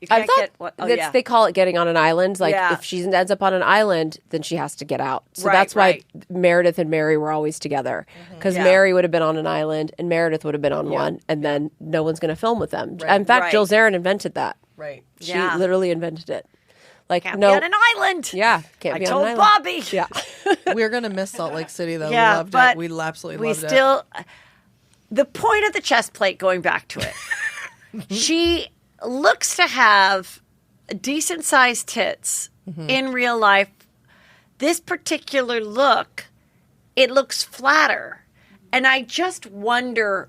You can't They call it getting on an island. Like, if she ends up on an island, then she has to get out. So that's why Meredith and Mary were always together. Because Mary would have been on an island and Meredith would have been on one. And then no one's going to film with them. In fact, Jill Zarin invented that. Right. She literally invented it. Like, can't be on an island. Yeah. Can't be on an island. Bobby. Yeah. We're going to miss Salt Lake City, though. Yeah, we loved but it. We absolutely loved it. The point of the chest plate, going back to it, she looks to have decent sized tits in real life. This particular look, it looks flatter. And I just wonder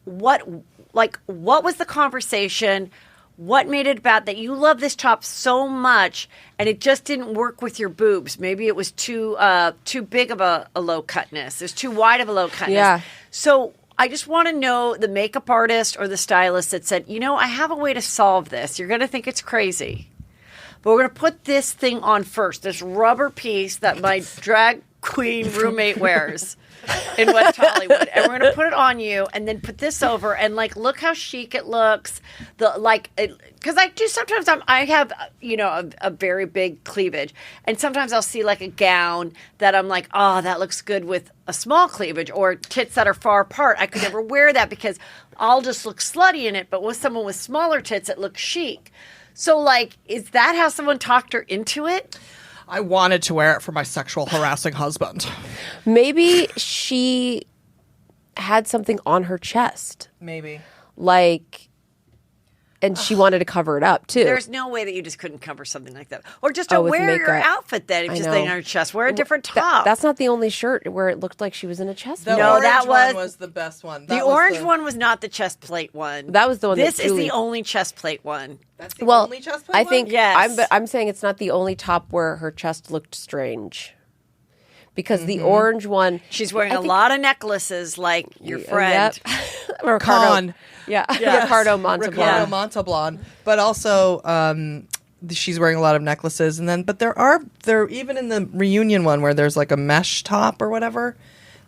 what was the conversation? What made it about that you love this top so much and it just didn't work with your boobs? Maybe it was too big of a low cutness. It was too wide of a low cutness. Yeah. So I just want to know the makeup artist or the stylist that said, I have a way to solve this. You're going to think it's crazy. But we're going to put this thing on first, this rubber piece that my drag queen roommate wears in West Hollywood. And we're going to put it on you and then put this over and, like, look how chic it looks. Because I do sometimes I have, a very big cleavage. And sometimes I'll see, like, a gown that I'm like, oh, that looks good with a small cleavage, or tits that are far apart. I could never wear that because I'll just look slutty in it. But with someone with smaller tits, it looks chic. So, like, is that how someone talked her into it? I wanted to wear it for my sexual harassing husband. Maybe she had something on her chest. Maybe. And she wanted to cover it up, too. There's no way that you just couldn't cover something like that. Or just with wear your makeup. outfit then. If you're just laying on your chest. Wear a different top. That's not the only shirt where it looked like she was in a chest plate. No, that one was the best one. The orange one was not the chest plate one. That was the one. This is the only chest plate one. That's the only chest plate I think, one? Yes. I'm saying it's not the only top where her chest looked strange. Because the orange one... She's wearing a lot of necklaces like your friend. Yep. Ricardo. Yes. Ricardo Montalban. Ricardo Montalban. But also, she's wearing a lot of necklaces. But there even in the reunion one where there's like a mesh top or whatever,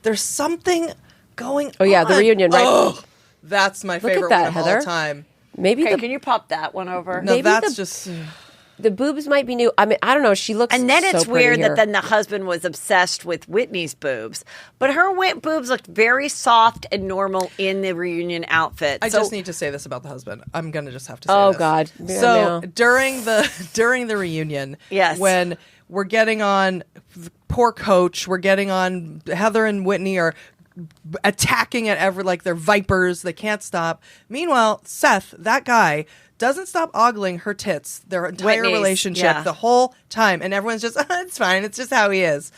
there's something going on. Oh, yeah, the reunion, right? Oh, that's my favorite that, one of Heather. all time. Maybe Okay, can you pop that one over? No, Maybe that's just... the boobs might be new. I mean, I don't know. She looks And then so it's pretty weird here. that then the husband was obsessed with Whitney's boobs. But her boobs looked very soft and normal in the reunion outfit. I So- just need to say this about the husband. I'm gonna just have to say Oh, this. God. Yeah, So no. during the reunion, Yes. when we're getting on poor Coach, we're getting on Heather and Whitney are attacking at like they're vipers, they can't stop. Meanwhile, Seth, that guy, doesn't stop ogling her tits their entire Whitney's, relationship yeah. the whole time, and everyone's just it's fine, it's just how he is.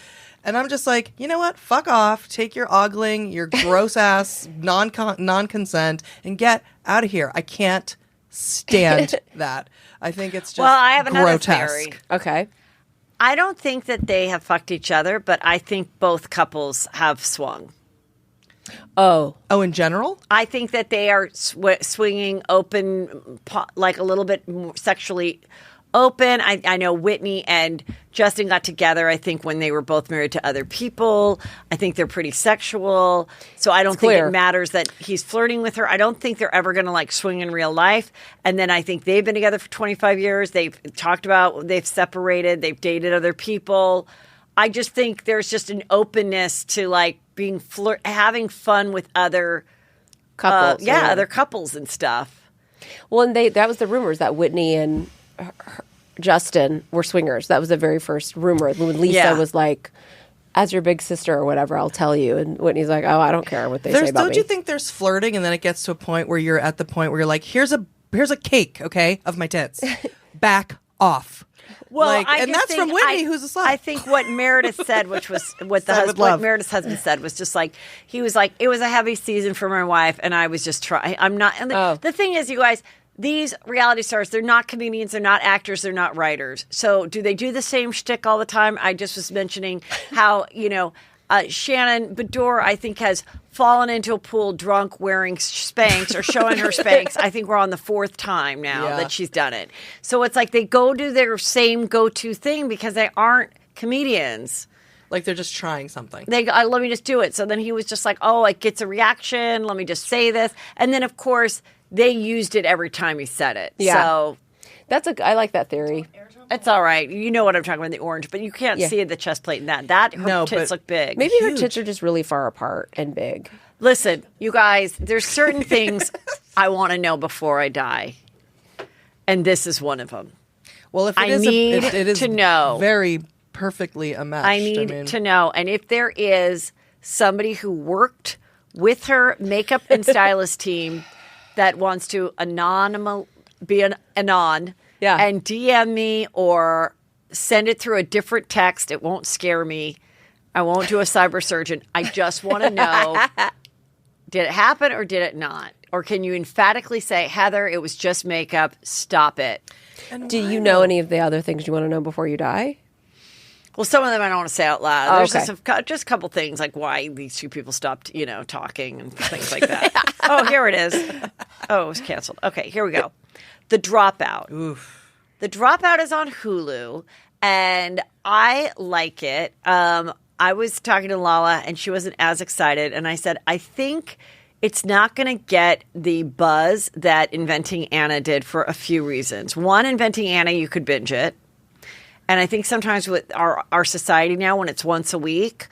And I'm just like, you know what? Fuck off. Take your ogling, your gross ass non-consent, and get out of here. I can't stand that. I think it's just Well, I have another grotesque. theory. Okay. I don't think that they have fucked each other, but I think both couples have swung. Oh. Oh, in general? I think that they are swinging open, like a little bit more sexually open. I know Whitney and Justin got together, I think, when they were both married to other people. I think they're pretty sexual. So I don't think clear. it matters that he's flirting with her. I don't think they're ever going to like swing in real life. And then I think they've been together for 25 years. They've talked about, they've separated, they've dated other people. I just think there's just an openness to like being having fun with other Couples. other couples and stuff. Well, and that was the rumors that Whitney and Justin were swingers. That was the very first rumor. When Lisa Yeah. was like, as your big sister or whatever, I'll tell you. And Whitney's like, oh, I don't care what they say about Don't me. you think there's flirting, and then it gets to a point where you're at the point where you're like, here's a cake, okay, of my tits. Back off. Well, Like, I and just that's from think- Whitney, who's a slut. I think what Meredith said, which was what Said with what love. Meredith's husband said, was just like he was like it was a heavy season for my wife, and I was just trying. I'm not. And the thing is, you guys, these reality stars, they're not comedians, they're not actors, they're not writers. So do they do the same shtick all the time? I just was mentioning how Shannon Bedore, I think, has fallen into a pool drunk wearing Spanx or showing her Spanx. I think we're on the fourth time now Yeah. that she's done it. So it's like they go do their same go-to thing because they aren't comedians. Like they're just trying something. Let me just do it. So then he was just like, oh, it gets a reaction. Let me just say this. And then, of course, they used it every time he said it. Yeah. So I like that theory. it's all right. You know what I'm talking about, the orange, but you can't Yeah. see the chest plate in that. Her No, tits but look big. Maybe her tits are just really far apart and big. Listen, you guys, there's certain things I want to know before I die. And this is one of them. Well, if it I is need it is to know. very perfectly enmeshed. I need to know. And if there is somebody who worked with her makeup and stylist team that wants to be an anon Yeah. and DM me or send it through a different text, it won't scare me. I won't do a cyber surgeon. I just want to know, did it happen or did it not? Or can you emphatically say, Heather, it was just makeup, stop it? Do you know any of the other things you want to know before you die? Well, some of them I don't want to say out loud. Oh, There's okay. just a couple things like why these two people stopped, talking and things like that. Oh, here it is. Oh, it was canceled. Okay, here we go. The Dropout. Oof. The Dropout is on Hulu, and I like it. I was talking to Lala, and she wasn't as excited, and I said, I think it's not going to get the buzz that Inventing Anna did for a few reasons. One, Inventing Anna, you could binge it. And I think sometimes with our society now, when it's once a week,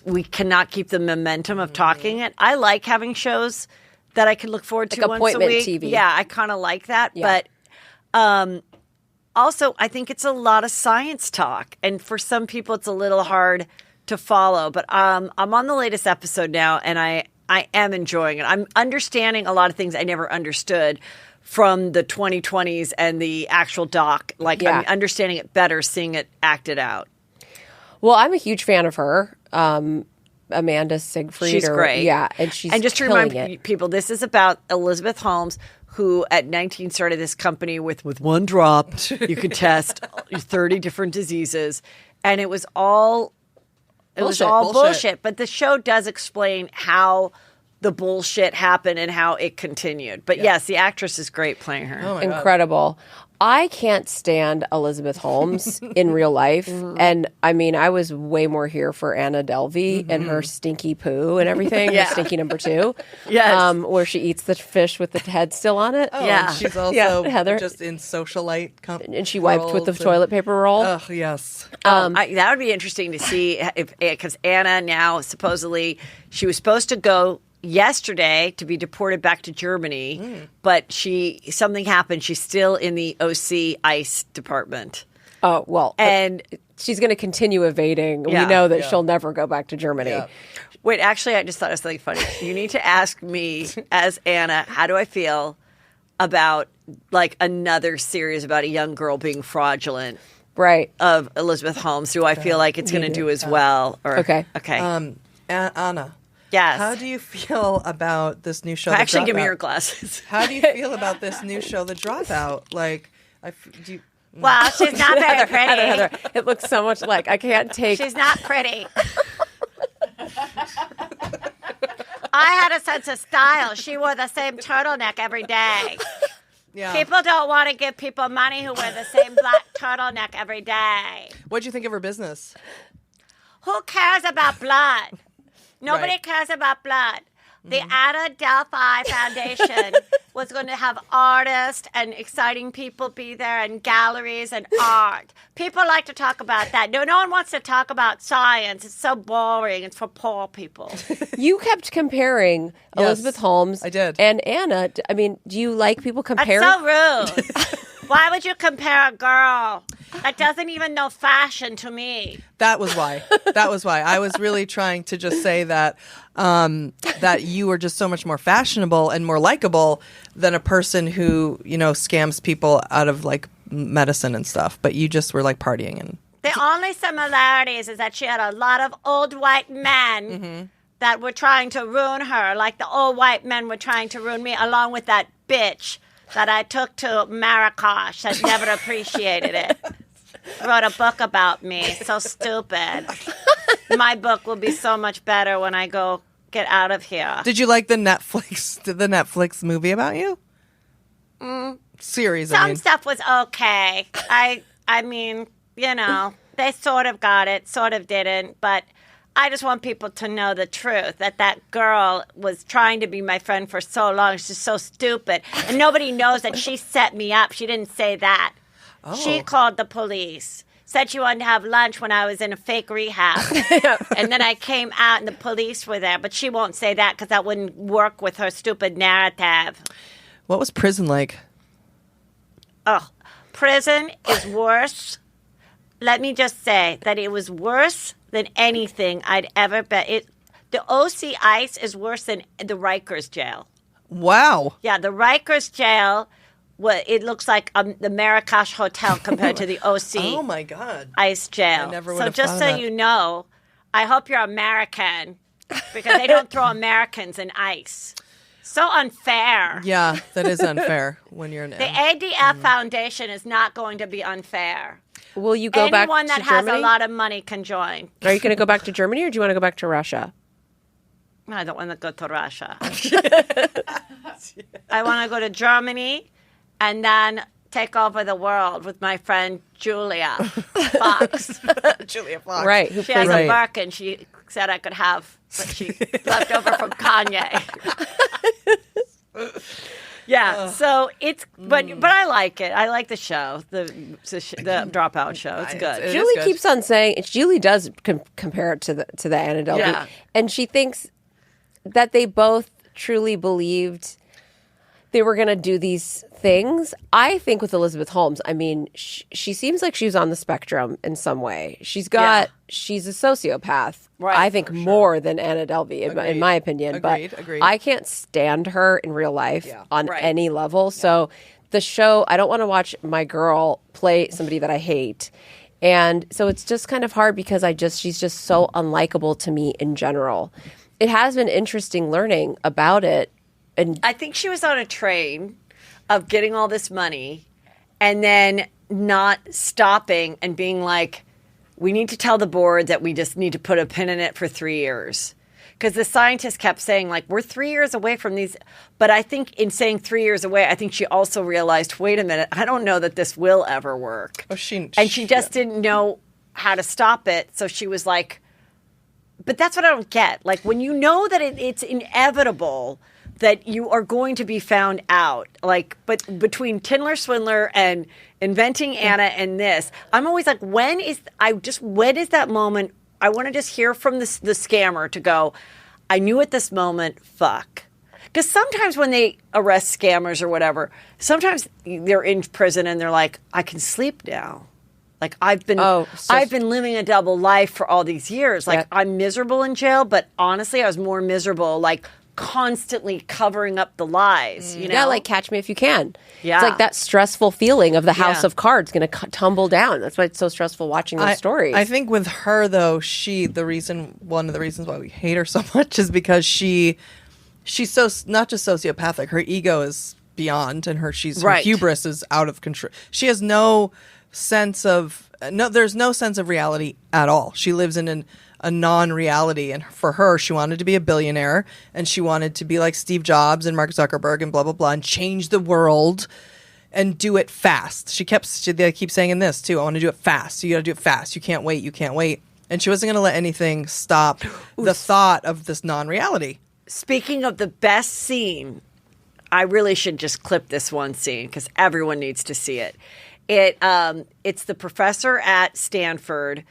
we cannot keep the momentum of talking it. I like having shows that I can look forward to Like once a appointment week. TV. Yeah, I kind of like that. Yeah. But also, I think it's a lot of science talk. And for some people, it's a little hard to follow. But I'm on the latest episode now, and I am enjoying it. I'm understanding a lot of things I never understood from the 2020s and the actual doc. Like, Yeah. I'm understanding it better, seeing it acted out. Well, I'm a huge fan of her. Amanda Siegfried. She's great. Yeah, and she's And just to killing remind it. people, this is about Elizabeth Holmes, who at 19 started this company with one drop. You could test 30 different diseases. And it was all bullshit. But the show does explain how the bullshit happened and how it continued. But yes, the actress is great playing her. Oh my God. Incredible. I can't stand Elizabeth Holmes in real life. And I mean, I was way more here for Anna Delvey and her stinky poo and everything, her stinky number 2. Yes. Where she eats the fish with the head still on it. Oh, Yeah. and she's also Heather. just in socialite. And she wiped with the toilet paper roll. Oh, yes. That would be interesting to see because Anna now supposedly she was supposed to go yesterday to be deported back to Germany, but something happened. She's still in the OC ICE department. Oh, well. And she's going to continue evading. Yeah. We know that she'll never go back to Germany. Yeah. wait, actually, I just thought of something funny. You need to ask me as Anna, how do I feel about like another series about a young girl being fraudulent? Right. Of Elizabeth Holmes. Do I feel like it's going to do as well? Or, Okay. Anna. Yes. How do you feel about this new show? The Actually, give me Dropout? your glasses. How do you feel about this new show, The Dropout? Like, do you, Well, she's not very pretty. Heather, it looks so much like I can't take. She's not pretty. I had a sense of style. She wore the same turtleneck every day. yeah. People don't want to give people money who wear the same black turtleneck every day. What'd you think of her business? Who cares about blood? Nobody Right. cares about blood. The Anna Delvy Foundation was going to have artists and exciting people be there and galleries and art. People like to talk about that. No one wants to talk about science. It's so boring. It's for poor people. You kept comparing Yes, Elizabeth Holmes I did. and Anna. I mean, do you like people That's comparing? so rude. Why would you compare a girl that doesn't even know fashion to me? That was why. That was why. I was really trying to just say that that you are just so much more fashionable and more likable than a person who, scams people out of like medicine and stuff. But you just were like partying and The only similarities is that she had a lot of old white men that were trying to ruin her, like the old white men were trying to ruin me, along with that bitch that I took to Marrakesh that never appreciated it. Wrote a book about me. So stupid. My book will be so much better when I go get out of here. Did you like the Netflix movie about you? Series, Some stuff was okay. I mean, they sort of got it, sort of didn't, but I just want people to know the truth, that girl was trying to be my friend for so long. She's so stupid. And nobody knows that she set me up. She didn't say that. Oh. She called the police. Said she wanted to have lunch when I was in a fake rehab. And then I came out and the police were there. But she won't say that because that wouldn't work with her stupid narrative. What was prison like? Oh, prison is worse. Let me just say that it was worse than anything I'd ever been. The OC ICE is worse than the Rikers jail. Wow. Yeah, the Rikers jail, it looks like the Marrakesh Hotel compared to the OC Oh my God. ICE jail. I never would So have just thought so of that. you know, I hope you're American because they don't throw Americans in ICE. So unfair. Yeah, that is unfair when you're an The ADF Foundation is not going to be unfair. Will you go back Anyone to that has Germany? a lot of money can join. Are you going to go back to Germany or do you want to go back to Russia? I don't want to go to Russia. I want to go to Germany and then take over the world with my friend Julia Fox. Julia Fox. Right. Who She has Right. a Birkin she said I could have, but she left over from Kanye. Yeah, so it's but I like it. I like the show, the Dropout show. It's good. It is Julie good. keeps on saying Julie does compare it to the Anna Delvey, Yeah. and she thinks that they both truly believed they were going to do these things. I think with Elizabeth Holmes, I mean, she seems like she was on the spectrum in some way. She's a sociopath. Right, I think more than Anna Delvey, in my opinion. Agreed. But I can't stand her in real life on Right. any level. So the show, I don't want to watch my girl play somebody that I hate. And so it's just kind of hard because she's just so unlikable to me in general. It has been interesting learning about it. And I think she was on a train of getting all this money and then not stopping and being like, we need to tell the board that we just need to put a pin in it for 3 years. because the scientist kept saying, like, we're 3 years away from these. But I think in saying 3 years away, I think she also realized, wait a minute, I don't know that this will ever work. Oh, and she just didn't know how to stop it. So she was like, but that's what I don't get. Like, when you know that it's inevitable that you are going to be found out, like, but between Tindler Swindler and inventing Anna and this, I'm always like, when is that moment? I want to just hear from the scammer to go, I knew at this moment, fuck. Because sometimes when they arrest scammers or whatever, sometimes they're in prison and they're like, I can sleep now. Like, I've been living a double life for all these years. Like, I'm miserable in jail, but honestly, I was more miserable, like, constantly covering up the lies, you know? Yeah, like Catch Me If You Can. Yeah. It's like that stressful feeling of the house of cards going to tumble down. That's why it's so stressful watching those stories. I think with her, though, one of the reasons why we hate her so much is because she's so, not just sociopathic, her ego is beyond, and her hubris is out of control. She has there's no sense of reality at all. She lives in a non-reality, and for her, she wanted to be a billionaire, and she wanted to be like Steve Jobs and Mark Zuckerberg and blah blah blah, and change the world and do it fast. They keep saying in this too, I want to do it fast. You got to do it fast. You can't wait. And she wasn't going to let anything stop the thought of this non-reality. Speaking of the best scene, I really should just clip this one scene because everyone needs to see it. It's the professor at Stanford,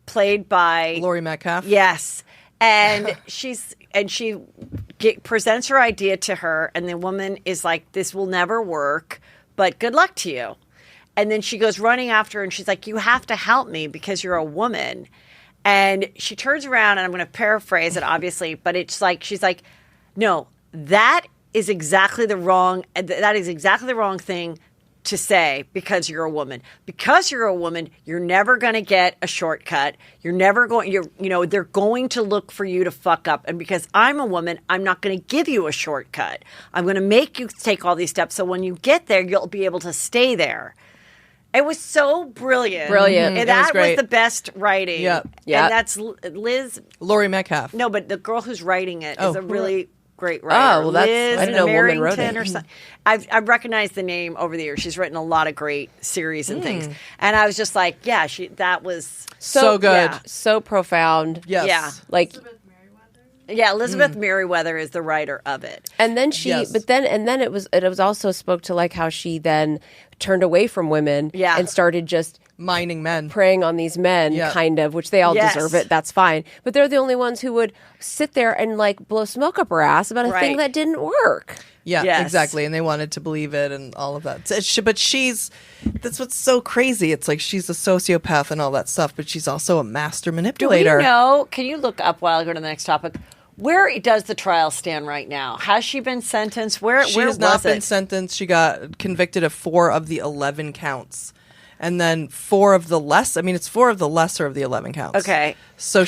played by Laurie Metcalf. Yes, and she presents her idea to her, and the woman is like, "This will never work, but good luck to you." And then she goes running after her, and she's like, "You have to help me because you're a woman." And she turns around, and I'm going to paraphrase it, obviously, but it's like she's like, "No, that is exactly the wrong thing to say because you're a woman. Because you're a woman, you're never going to get a shortcut. They're going to look for you to fuck up. And because I'm a woman, I'm not going to give you a shortcut. I'm going to make you take all these steps. So when you get there, you'll be able to stay there." It was so brilliant. And that was the best writing. Yep. And that's Laurie Metcalf. No, but the girl who's writing it is a really great writer. Oh, well, I didn't know a woman wrote it. Or something. I've recognized the name over the years. She's written a lot of great series and things. And I was just like, that was so good. Yeah. So profound. Yes. Yeah. Like, Elizabeth Merriweather is the writer of it. and then it was also spoke to like how she then turned away from women and started just Mining men. preying on these men, kind of, which they all Yes. deserve it. That's fine. But they're the only ones who would sit there and like blow smoke up her ass about a thing that didn't work. Yeah, Yes. exactly. And they wanted to believe it and all of that. But that's what's so crazy. It's like she's a sociopath and all that stuff, but she's also a master Do manipulator. we know? Can you look up while I go to the next topic? Where does the trial stand right now? Has she been sentenced? She has not been sentenced. She got convicted of 4 of the 11 counts. And then 4 of the it's 4 of the lesser of the 11 counts. Okay. So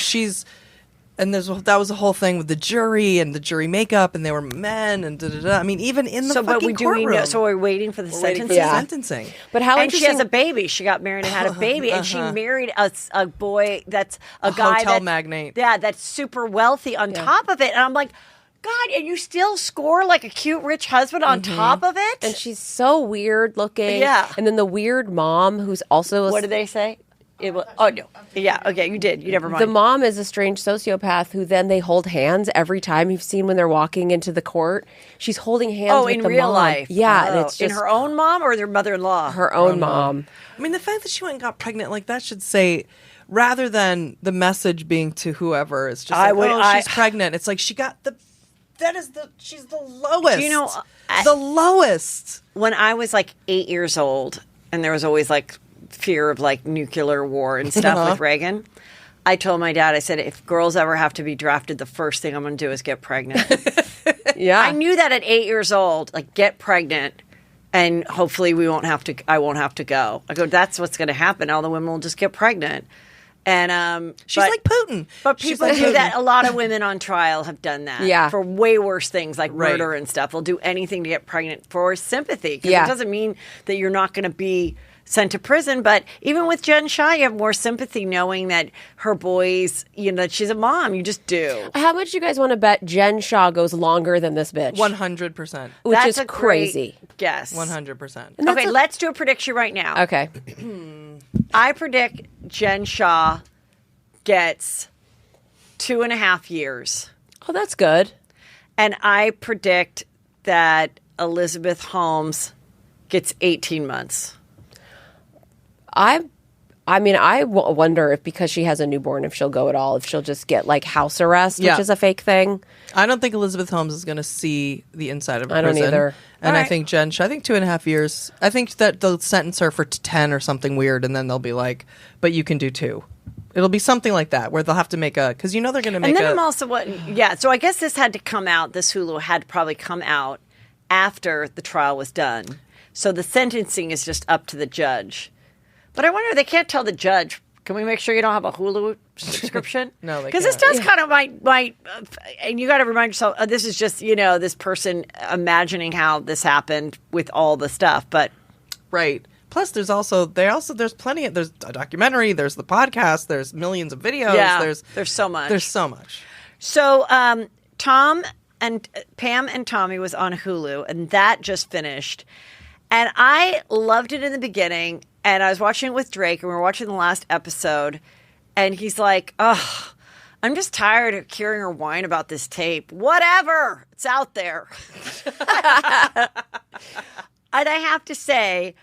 that was a whole thing with the jury and the jury makeup, and they were men and da-da-da. I mean, even in the fucking courtroom. So we're waiting for the sentencing? Sentencing. But how And she interesting. has a baby. She got married and had a baby, and she married a boy that's a guy hotel magnate. Yeah, that's super wealthy on top of it. And I'm like, God, and you still score like a cute rich husband on top of it? and she's so weird looking. Yeah. And then the weird mom who's also What did they say? No. Yeah, okay, you did. You never mind. the mom is a strange sociopath who then they hold hands every time. You've seen when they're walking into the court. She's holding hands with in the real mom. life? Yeah. And Oh, it's just in her own mom or their mother-in-law? her own mom. I mean, the fact that she went and got pregnant, like that should say, rather than the message being to whoever, it's just she's pregnant. It's like she's the lowest. Do you know, the lowest. When I was like 8 years old, and there was always like fear of like nuclear war and stuff with Reagan, I told my dad, I said, if girls ever have to be drafted, the first thing I'm going to do is get pregnant. Yeah. I knew that at 8 years old, like get pregnant, and hopefully I won't have to go. I go, that's what's going to happen. All the women will just get pregnant. And She's like Putin. But She's people like do Putin. that. A lot of women on trial have done that. Yeah. For way worse things like Right. murder and stuff. They'll do anything to get pregnant for sympathy. Because Yeah. it doesn't mean that you're not going to be sent to prison. But even with Jen Shah, you have more sympathy knowing that her boys, that she's a mom. You just do. How much you guys want to bet Jen Shah goes longer than this bitch? 100%. Which That's is a crazy. great guess. 100%. Okay, let's do a prediction right now. Okay. I predict Jen Shah gets 2.5 years. Oh, that's good. And I predict that Elizabeth Holmes gets 18 months. I wonder if because she has a newborn, if she'll go at all, if she'll just get like house arrest, Yeah. which is a fake thing. I don't think Elizabeth Holmes is going to see the inside of a I don't prison. either. And All I right. think Jen, I think 2.5 years. I think that they'll sentence her for 10 or something weird, and then they'll be like, but you can do 2. It'll be something like that, where they'll have to make because they're going to make And then I'm also so I guess this had to come out, this Hulu had to probably come out after the trial was done. So the sentencing is just up to the judge. But I wonder, they can't tell the judge, can we make sure you don't have a Hulu subscription? No, they Because this can't. does kind of might and you got to remind yourself, this is just, this person imagining how this happened with all the stuff. But Right. Plus, there's plenty there's a documentary, there's the podcast, there's millions of videos. yeah, There's so much. There's so much. So Pam and Tommy was on Hulu, and that just finished. And I loved it in the beginning, and I was watching it with Drake, and we were watching the last episode, and he's like, "Ugh, I'm just tired of hearing her whine about this tape. Whatever, it's out there." And I have to say,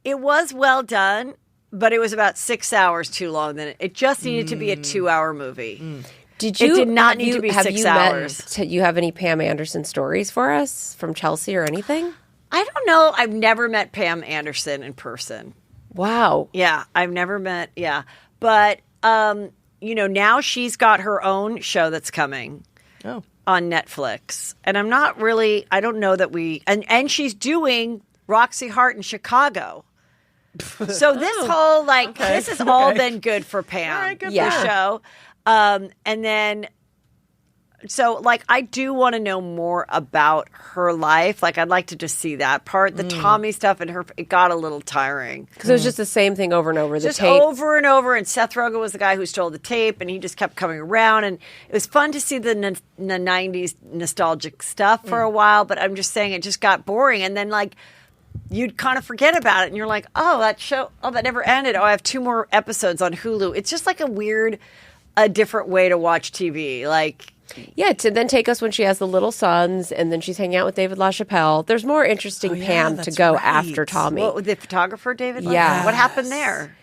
it was well done, but it was about 6 hours too long. Then it just needed to be a 2-hour movie. Did It you? did not have need you- to be have 6 you hours. You have any Pam Anderson stories for us from Chelsea or anything? I don't know. I've never met Pam Anderson in person. Wow. Yeah, I've never met. Yeah, but now she's got her own show that's coming Oh. on Netflix, and I'm not really. I don't know that we. And she's doing Roxy Hart in Chicago. So this whole this has all been good for Pam. All right, good for the her. show, and then. So, I do want to know more about her life. I'd like to just see that part. The Tommy stuff and it got a little tiring. Because it was just the same thing over and over. The Just tape. over and over. And Seth Rogen was the guy who stole the tape, and he just kept coming around. And it was fun to see the 90s nostalgic stuff for a while, but I'm just saying it just got boring. And then, you'd kind of forget about it, and you're like, oh, that show, that never ended. Oh, I have 2 more episodes on Hulu. It's just a different way to watch TV. Yeah, to then take us when she has the little sons, and then she's hanging out with David LaChapelle. There's more interesting Pam to that's go right. after Tommy. What, with the photographer, David? Yeah. What happened there?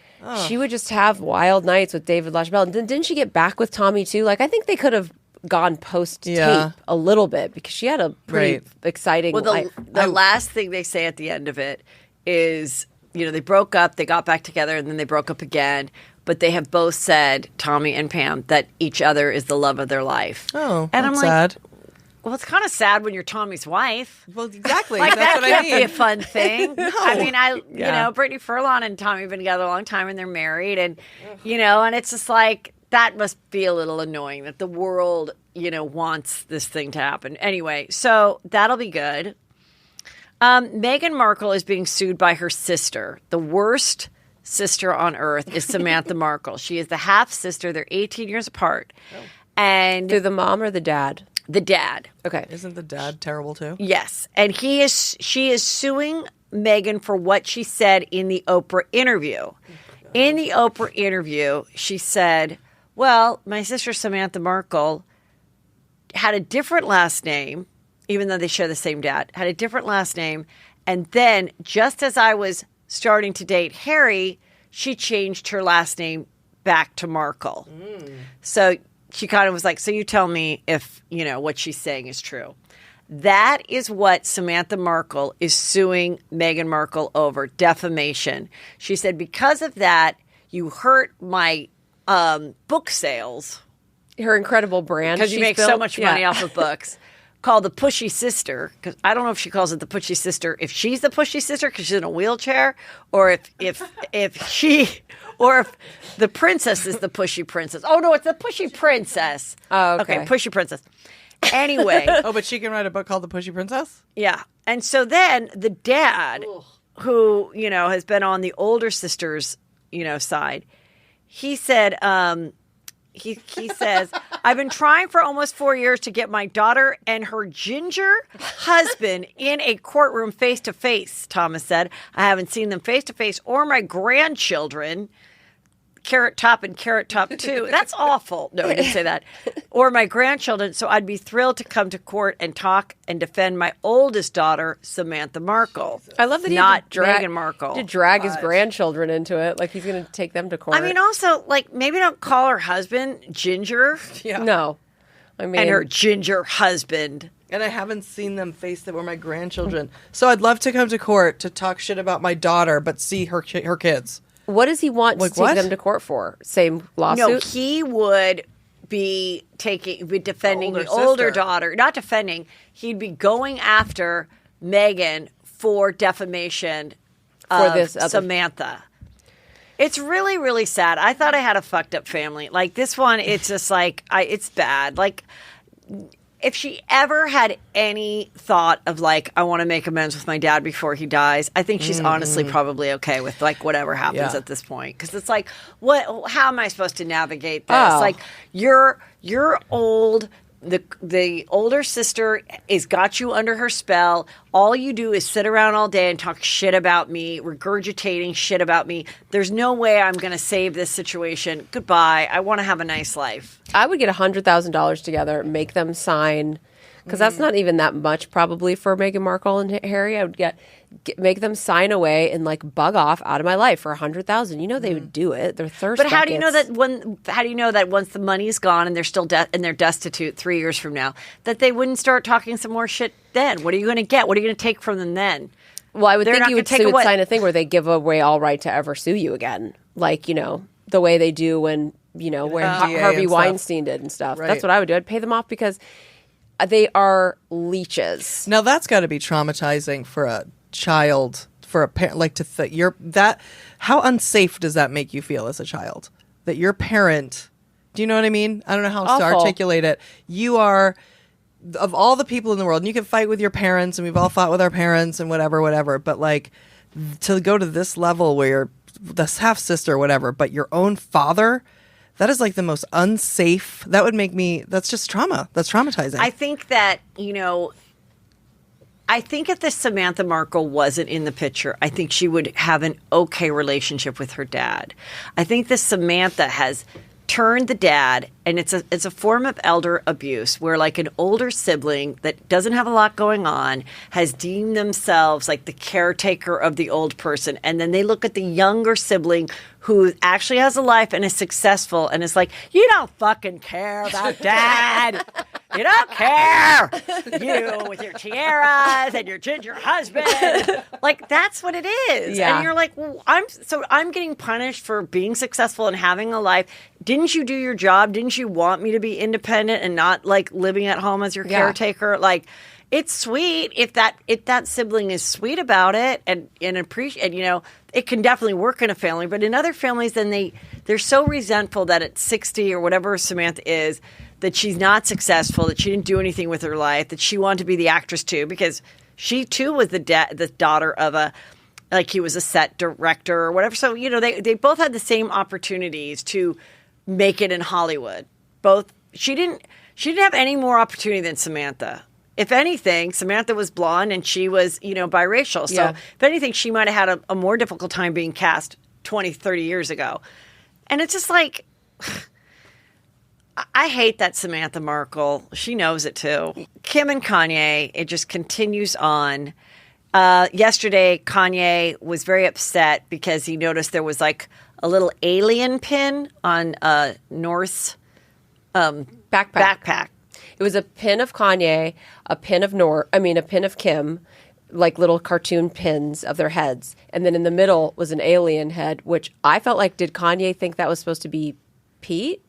She would just have wild nights with David LaChapelle. And then didn't she get back with Tommy too? I think they could have gone post-tape Yeah. a little bit because she had a pretty Right. exciting Well, life. the last thing they say at the end of it is, they broke up, they got back together, and then they broke up again. But they have both said, Tommy and Pam, that each other is the love of their life. Oh, and that's I'm like, sad. well, it's kind of sad when you're Tommy's wife. Well, exactly. That That's what I can't be a mean. fun thing. I mean, Yeah. Brittany Furlan and Tommy have been together a long time, and they're married, and and it's just that must be a little annoying that the world, wants this thing to happen. Anyway, so that'll be good. Meghan Markle is being sued by her sister. The worst sister on earth is Samantha Markle. She is the half sister. They're 18 years apart, and Through the mom or the dad? the dad. Okay. Isn't the dad terrible too? Yes, and she is suing Meghan for what she said in the Oprah interview. In the Oprah interview, she said, "Well, my sister Samantha Markle had a different last name, even though they share the same dad. Had a different last name, and then just as I was starting to date Harry, she changed her last name back to Markle." So she kind of was like, so you tell me if, what she's saying is true. That is what Samantha Markle is suing Meghan Markle over, defamation. She said, because of that, you hurt my book sales. Her incredible brand. Because you she's make so built. much Yeah. money off of books. Called the Pushy Sister, because I don't know if she calls it the Pushy Sister, if she's the Pushy Sister because she's in a wheelchair, or if the princess is the Pushy Princess. Oh no, it's the Pushy Princess. Oh, okay. Pushy Princess. Anyway, Oh, but she can write a book called The Pushy Princess? yeah, and so then the dad who, has been on the older sister's, side, he said, he says, I've been trying for almost 4 years to get my daughter and her ginger husband in a courtroom face to face, Thomas said. I haven't seen them face to face or my grandchildren. Carrot Top and Carrot Top 2. That's awful. No, I didn't say that. Or my grandchildren. So I'd be thrilled to come to court and talk and defend my oldest daughter, Samantha Markle. I love that he not Meghan Markle. To drag his grandchildren into it, like he's going to take them to court. I mean, also, like, maybe don't call her husband Ginger. Yeah. No, I mean, and her ginger husband. And I haven't seen them face that were my grandchildren. So I'd love to come to court to talk shit about my daughter, but see her kids. What does he want Like to take what? them to court for? Same lawsuit? No, he would be defending the Older older sister. daughter. Not defending. He'd be going after Meghan for defamation of this other- Samantha. It's really, really sad. I thought I had a fucked up family. Like this one, it's just like, it's bad. Like, if she ever had any thought of like, I want to make amends with my dad before he dies, I think she's honestly probably okay with like whatever happens Yeah. at this point. Because it's like, how am I supposed to navigate this? Oh. Like, you're old. The older sister is got you under her spell. All you do is sit around all day and talk shit about me, regurgitating shit about me. There's no way I'm going to save this situation. Goodbye. I want to have a nice life. I would get $100,000 together, make them sign, because that's not even that much probably for Meghan Markle and Harry. I would make them sign away and like bug off out of my life for $100,000. You know they would do it. They're thirst. But how do you know buckets. that How do you know that once the money's gone and they're still and they're destitute 3 years from now, that they wouldn't start talking some more shit then? What are you going to get? What are you going to take from them then? Well, I would They're think not you gonna would, take you would away- sign a thing where they give away all right to ever sue you again, like the way they do when where NDA Harvey and stuff. Weinstein did and stuff. Right. That's what I would do. I'd pay them off because they are leeches. Now that's got to be traumatizing for a child, for a parent. Like how unsafe does that make you feel as a child? That your parent, do you know what I mean? I don't know how else to Awful. articulate it. You are, of all the people in the world, and you can fight with your parents, and we've all fought with our parents and whatever. But like to go to this level where you're the half sister or whatever, but your own father. That is like the most unsafe. That would make me. That's just trauma. That's traumatizing. I think that, I think if the Samantha Markle wasn't in the picture, I think she would have an okay relationship with her dad. I think the Samantha has turned the dad, and it's a form of elder abuse where like an older sibling that doesn't have a lot going on has deemed themselves like the caretaker of the old person, and then they look at the younger sibling who actually has a life and is successful and is like, you don't fucking care about dad. You don't care. You with your tiaras and your ginger husband. Like, that's what it is. Yeah. And you're like, well, I'm getting punished for being successful and having a life. Didn't you do your job? Didn't you want me to be independent and not like living at home as your caretaker? Like, it's sweet if that sibling is sweet about it and appreciate, it can definitely work in a family, but in other families, then they're so resentful that at 60 or whatever Samantha is, that she's not successful, that she didn't do anything with her life, that she wanted to be the actress too, because she too was the daughter of he was a set director or whatever. So, they both had the same opportunities to make it in Hollywood. She didn't have any more opportunity than Samantha. If anything, Samantha was blonde and she was, biracial. So if anything, she might have had a more difficult time being cast 20, 30 years ago. And it's just like, I hate that Samantha Markle. She knows it too. Kim and Kanye, it just continues on. Yesterday, Kanye was very upset because he noticed there was like a little alien pin on North's backpack. It was a pin of Kanye, a pin of Kim, like little cartoon pins of their heads. And then in the middle was an alien head, which I felt like, did Kanye think that was supposed to be Pete?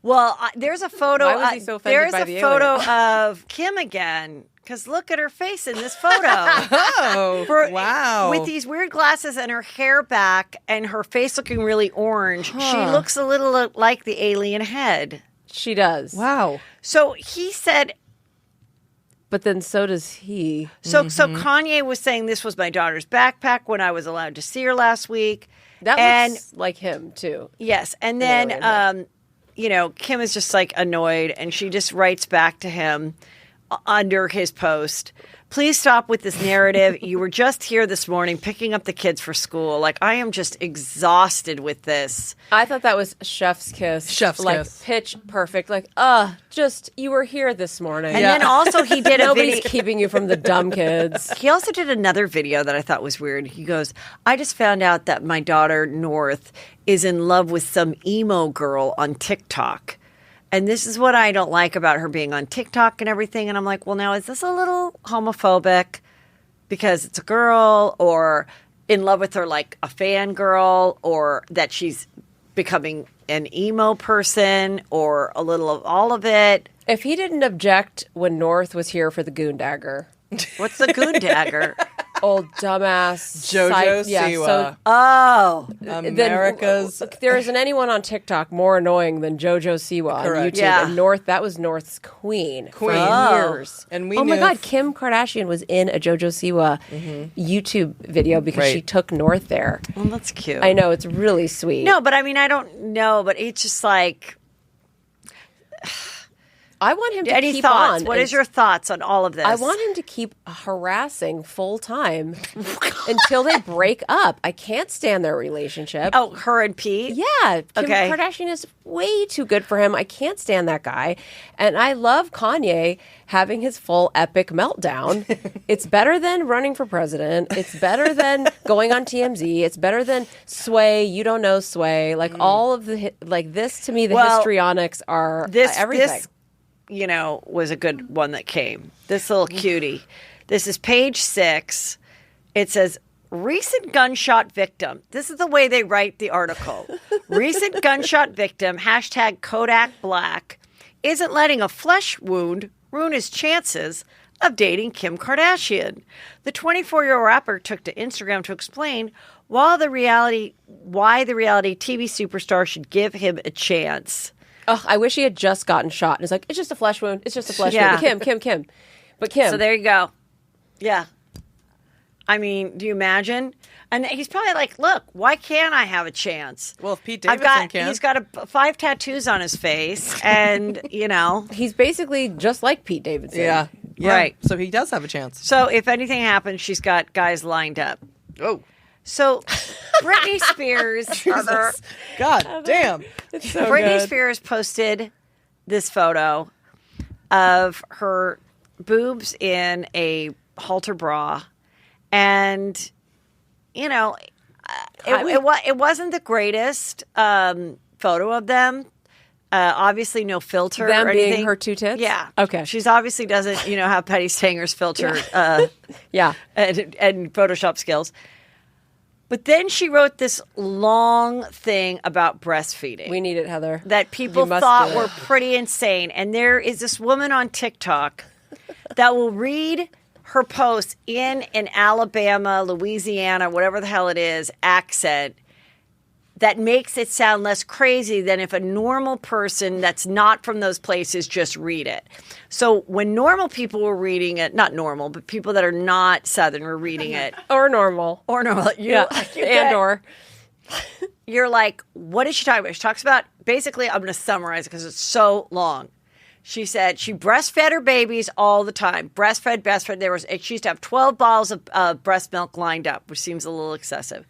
Well, there's a photo. Why was he so offended there's by a the photo alien? of Kim again. Because look at her face in this photo. Oh, wow. With these weird glasses and her hair back and her face looking really orange, she looks a little like the alien head. She does. Wow. So he said, But then so does he. So Kanye was saying this was my daughter's backpack when I was allowed to see her last week. That looks like him, too. Yes. And then, Kim is just like annoyed and she just writes back to him under his post. Please stop with this narrative. You were just here this morning picking up the kids for school. Like, I am just exhausted with this. I thought that was chef's kiss. Chef's kiss. Pitch perfect. Like, you were here this morning. And then also he did a Nobody's video. keeping you from the dumb kids. He also did another video that I thought was weird. He goes, I just found out that my daughter, North, is in love with some emo girl on TikTok. And this is what I don't like about her being on TikTok and everything. And I'm like, well, now, is this a little homophobic because it's a girl, or in love with her like a fangirl, or that she's becoming an emo person, or a little of all of it? If he didn't object when North was here for the goon dagger. What's the goon dagger? Old dumbass. JoJo Siwa. Oh. America's. There isn't anyone on TikTok more annoying than JoJo Siwa on Correct. YouTube. Yeah. And that was North's queen. For Oh. years. And we oh my knew God, Kim Kardashian was in a JoJo Siwa YouTube video because she Right. took North there. Well, that's cute. I know, it's really sweet. No, but I mean, I don't know, but it's just like, I want him to any keep thoughts? on. What is your thoughts on all of this? I want him to keep harassing full time until they break up. I can't stand their relationship. Oh, her and Pete? Yeah, Kim Okay. Kardashian is way too good for him. I can't stand that guy. And I love Kanye having his full epic meltdown. It's better than running for president. It's better than going on TMZ. It's better than Sway. You don't know Sway. Like all of this to me, the histrionics are everything. This, was a good one that came. This little cutie. This is page 6. It says, recent gunshot victim. This is the way they write the article. Recent gunshot victim, hashtag Kodak Black, isn't letting a flesh wound ruin his chances of dating Kim Kardashian. The 24-year-old rapper took to Instagram to explain why the reality TV superstar should give him a chance. Ugh, I wish he had just gotten shot. And it's like, it's just a flesh wound. It's just a flesh Yeah. wound. Kim. But Kim. So there you go. Yeah. I mean, do you imagine? And he's probably like, look, why can't I have a chance? Well, if Pete Davidson can. He's got 5 tattoos on his face, and, He's basically just like Pete Davidson. Yeah. Right. So he does have a chance. So if anything happens, she's got guys lined up. Oh. So Britney Spears, God damn. It's so Britney good. Spears posted this photo of her boobs in a halter bra, and it wasn't the greatest photo of them. Obviously, no filter. Them or being anything. her two tits? Yeah. Okay. She's obviously doesn't have Petty Sanger's filter. Yeah. and Photoshop skills. But then she wrote this long thing about breastfeeding We need it, Heather. that people You must thought do it. were pretty insane. And there is this woman on TikTok that will read her posts in an Alabama, Louisiana, whatever the hell it is, accent that makes it sound less crazy than if a normal person that's not from those places just read it. So when normal people were reading it, not normal, but people that are not Southern were reading it, Or normal. or normal, you're like, what is she talking about? She talks about, basically, I'm going to summarize it because it's so long. She said she breastfed her babies all the time. Breastfed. She used to have 12 bottles of breast milk lined up, which seems a little excessive.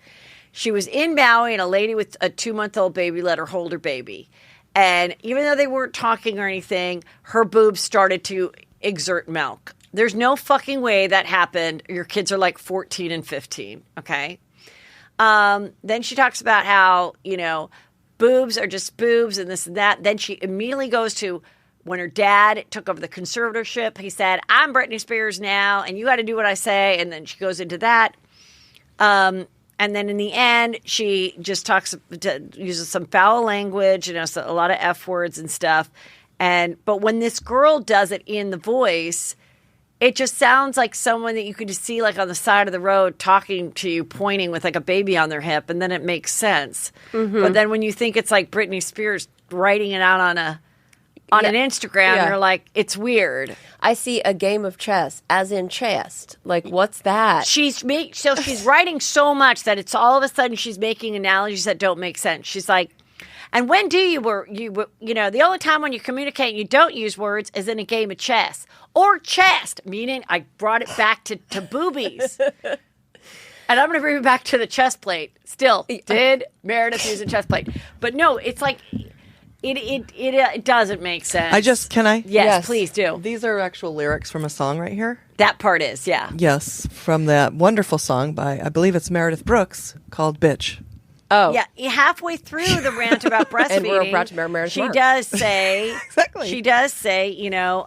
She was in Maui, and a lady with a 2-month-old baby let her hold her baby. And even though they weren't talking or anything, her boobs started to exert milk. There's no fucking way that happened. Your kids are like 14 and 15, okay? Then she talks about how, boobs are just boobs and this and that. Then she immediately goes to when her dad took over the conservatorship. He said, I'm Britney Spears now, and you got to do what I say. And then she goes into that. And then in the end, she just uses some foul language, so a lot of F words and stuff. But when this girl does it in the voice, it just sounds like someone that you could just see like on the side of the road talking to you, pointing with like a baby on their hip, and then it makes sense. But then when you think it's like Britney Spears writing it out on a on an Instagram. Yeah. You're like, it's weird. I see a game of chess, as in chest. Like, what's that? She's writing so much that it's all of a sudden she's making analogies that don't make sense. She's like, and when do you know, the only time when you communicate and you don't use words is in a game of chess or chest, meaning I brought it back to boobies. And I'm going to bring it back to the chest plate. Still, did Meredith use a chest plate? But no, it's like it doesn't make sense. Can I? Yes, please do. These are actual lyrics from a song right here. That part is, yeah. Yes, from that wonderful song by, I believe it's Meredith Brooks, called Bitch. Oh. Yeah, halfway through the rant about breastfeeding, And we're about to Meredith she Markle. does say, Exactly. She does say, you know,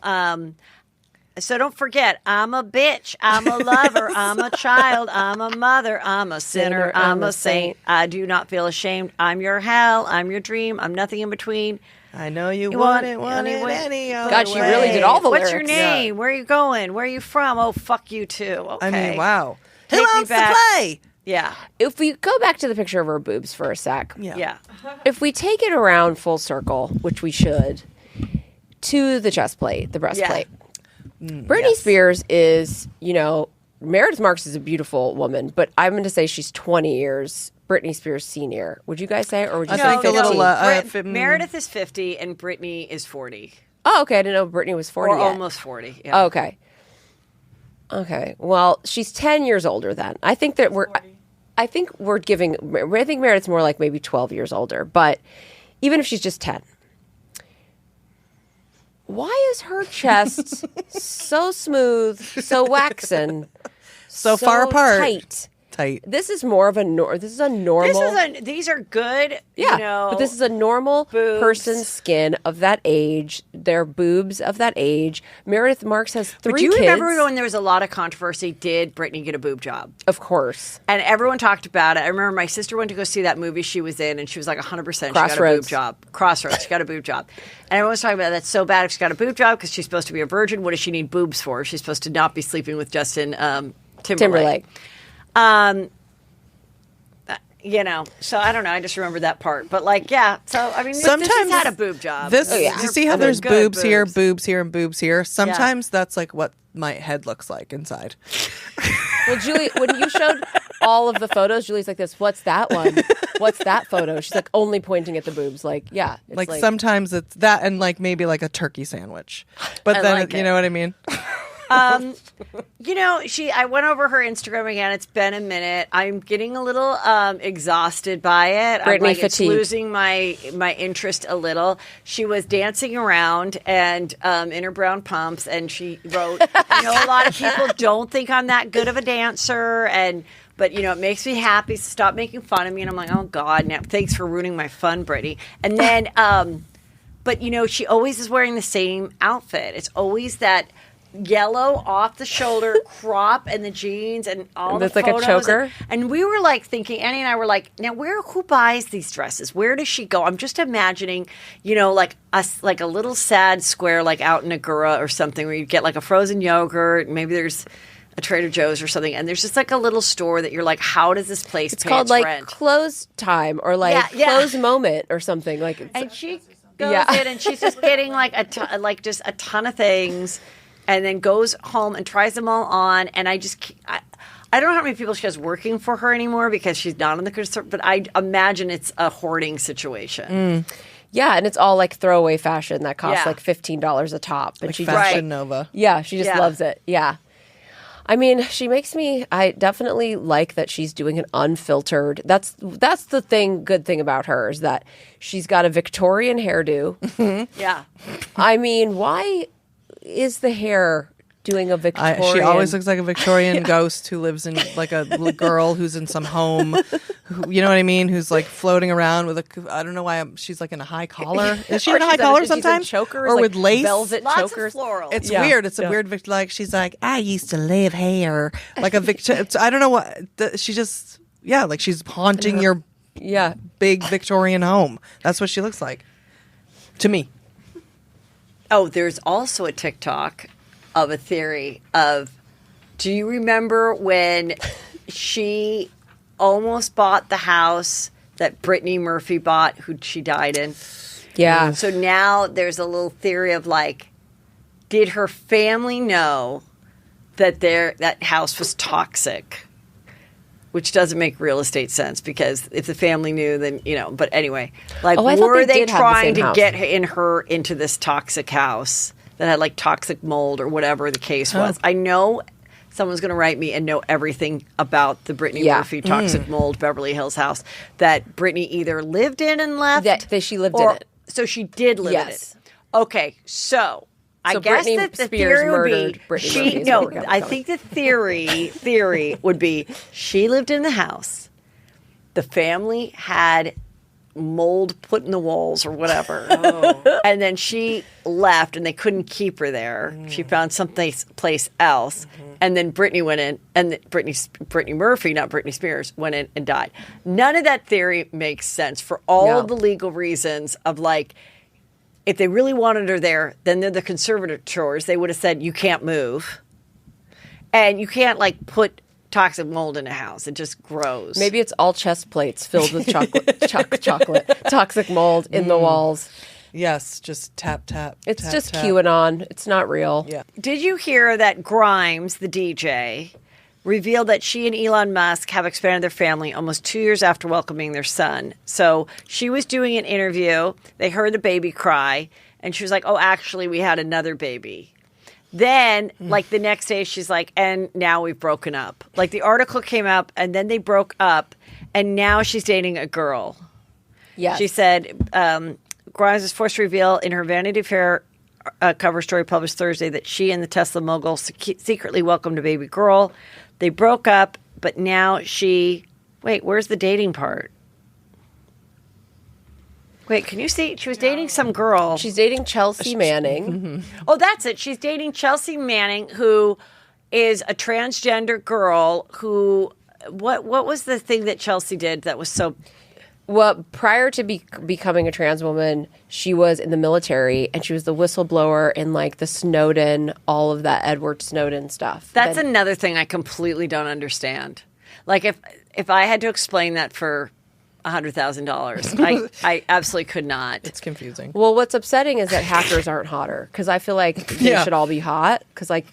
so don't forget, I'm a bitch, I'm a lover, I'm a child, I'm a mother, I'm a sinner, I'm a saint. I do not feel ashamed. I'm your hell, I'm your dream, I'm nothing in between. I know you want it any other God, she way. really did all the What's lyrics. your name? Where are you going? Where are you from? Oh, fuck you too. Okay. I mean, wow. Who Take me wants to back. play? Yeah. If we go back to the picture of her boobs for a sec, Yeah. if we take it around full circle, which we should, to the chest plate, the breastplate. Britney Spears is, you know, Meredith Marks is a beautiful woman, but I'm going to say she's 20 years Britney Spears senior. Would you guys say, or would you say think a 15? little, Meredith is 50 and Britney is 40. Oh, okay. I didn't know Britney was 40 Or yet. almost 40. Yeah. Oh, okay. Okay. Well, she's 10 years older then. I think that I think Meredith's more like maybe 12 years older, but even if she's just 10. Why is her chest so smooth, so waxen, So far apart. tight? This is more of a normal. These are good, Yeah, you know. but this is a normal boobs. person's skin of that age. Their boobs of that age. Meredith Marks has 3 But do you kids. remember when there was a lot of controversy? Did Britney get a boob job? Of course. And everyone talked about it. I remember my sister went to go see that movie she was in, and she was like 100% she got a boob Crossroads. job. Crossroads, she got a boob job. And everyone was talking about that's so bad if she got a boob job because she's supposed to be a virgin. What does she need boobs for? She's supposed to not be sleeping with Justin Timberlake. You know, so I don't know. I just remember that part. But like, yeah. So I mean, Sometimes this has had a boob job. This, Oh, yeah. you see how They're there's good boobs here, boobs. boobs here, and boobs here? Sometimes that's like what my head looks like inside. Well, Julie, when you showed all of the photos, Julie's like this. What's that one? What's that photo? She's like only pointing at the boobs. Like, yeah. It's Like sometimes it's that and like maybe like a turkey sandwich. But I then, like you it. know what I mean? You know, I went over her Instagram again. It's been a minute. I'm getting a little exhausted by it. I'm Britney like, it's fatigue. losing my interest a little. She was dancing around and in her brown pumps, and she wrote, you know, a lot of people don't think I'm that good of a dancer, but, you know, it makes me happy. So stop making fun of me. And I'm like, oh, God, now, thanks for ruining my fun, Brady. And then, but, you know, she always is wearing the same outfit. It's always that yellow off the shoulder crop and the jeans and all That's the like a photos. choker? And we were like thinking, Annie and I were like, now who buys these dresses? Where does she go? I'm just imagining, you know, like a little sad square like out in Agura or something where you get like a frozen yogurt. Maybe there's a Trader Joe's or something, and there's just like a little store that you're like, how does this place It's pay called its like rent? close time or like Yeah. close moment or something. Like, And she goes Yeah. in and she's just getting like just a ton of things, and then goes home and tries them all on. And I don't know how many people she has working for her anymore because she's not in the concern, but I imagine it's a hoarding situation. yeah, and it's all like throwaway fashion that costs Yeah. like $15 a top, and Like she Fashion just Nova. yeah, she just Yeah. loves it. Yeah. I mean, I definitely like that she's doing an unfiltered. That's the good thing about her is that she's got a Victorian hairdo. Yeah. I mean, why is the hair doing a Victorian? She always looks like a Victorian ghost who lives in like a little girl who's in some home, you know what I mean? Who's like floating around with I don't know why she's like in a high collar. Is she Or in a high she's collar she's in sometimes? chokers, or like with lace? velvet Lots chokers. of floral. It's Yeah. weird. It's a Yeah. weird, like she's like, I used to live here, like a Victor. I don't know what she just, yeah, like she's haunting your Yeah. big Victorian home. That's what she looks like to me. Oh, there's also a TikTok of a theory of, do you remember when she almost bought the house that Brittany Murphy bought, who she died in? Yeah. So now there's a little theory of like, did her family know that that house was toxic? Which doesn't make real estate sense because if the family knew, then, but anyway, like, I thought were they they did have the trying same to house. get her into this toxic house that had like toxic mold or whatever the case was? I know someone's going to write me and know everything about the Brittany Murphy toxic mold Beverly Hills house that Brittany either lived in and left. That she lived in it. So she did live in it. Okay, so I guess Britney that the Spears theory would be murdered Britney Murphy is what we're gonna I call think the theory would be she lived in the house. The family had mold put in the walls or whatever. And then she left and they couldn't keep her there. She found someplace else. And then Britney went in and Britney Murphy, not Britney Spears, went in and died. None of that theory makes sense for all the legal reasons of like, if they really wanted her there, then they're the conservators. They would have said, you can't move. And you can't like put toxic mold in a house. It just grows. Maybe it's all chest plates filled with chocolate, toxic mold in the walls. Yes, just tap, tap. It's tap, just tap. QAnon. It's not real. Yeah. Did you hear that Grimes, the DJ, revealed that she and Elon Musk have expanded their family almost 2 years after welcoming their son? So she was doing an interview. They heard the baby cry, and she was like, oh, actually, we had another baby. Then, like, the next day, she's like, and now we've broken up. Like, the article came up, and then they broke up, and now she's dating a girl. Yes. She said, Grimes was forced to reveal in her Vanity Fair cover story published Thursday that she and the Tesla mogul secretly welcomed a baby girl. They broke up, but now she... Wait, where's the dating part? Wait, can you see? She was dating some girl. She's dating Chelsea Manning. Oh, that's it. She's dating Chelsea Manning, who is a transgender girl who... What was the thing that Chelsea did that was so... Well, prior to becoming a trans woman, she was in the military, and she was the whistleblower in like the Snowden, all of that Edward Snowden stuff. That's another thing I completely don't understand. Like if I had to explain that for $100,000, I absolutely could not. It's confusing. Well, what's upsetting is that hackers aren't hotter, because I feel like they should all be hot, because like,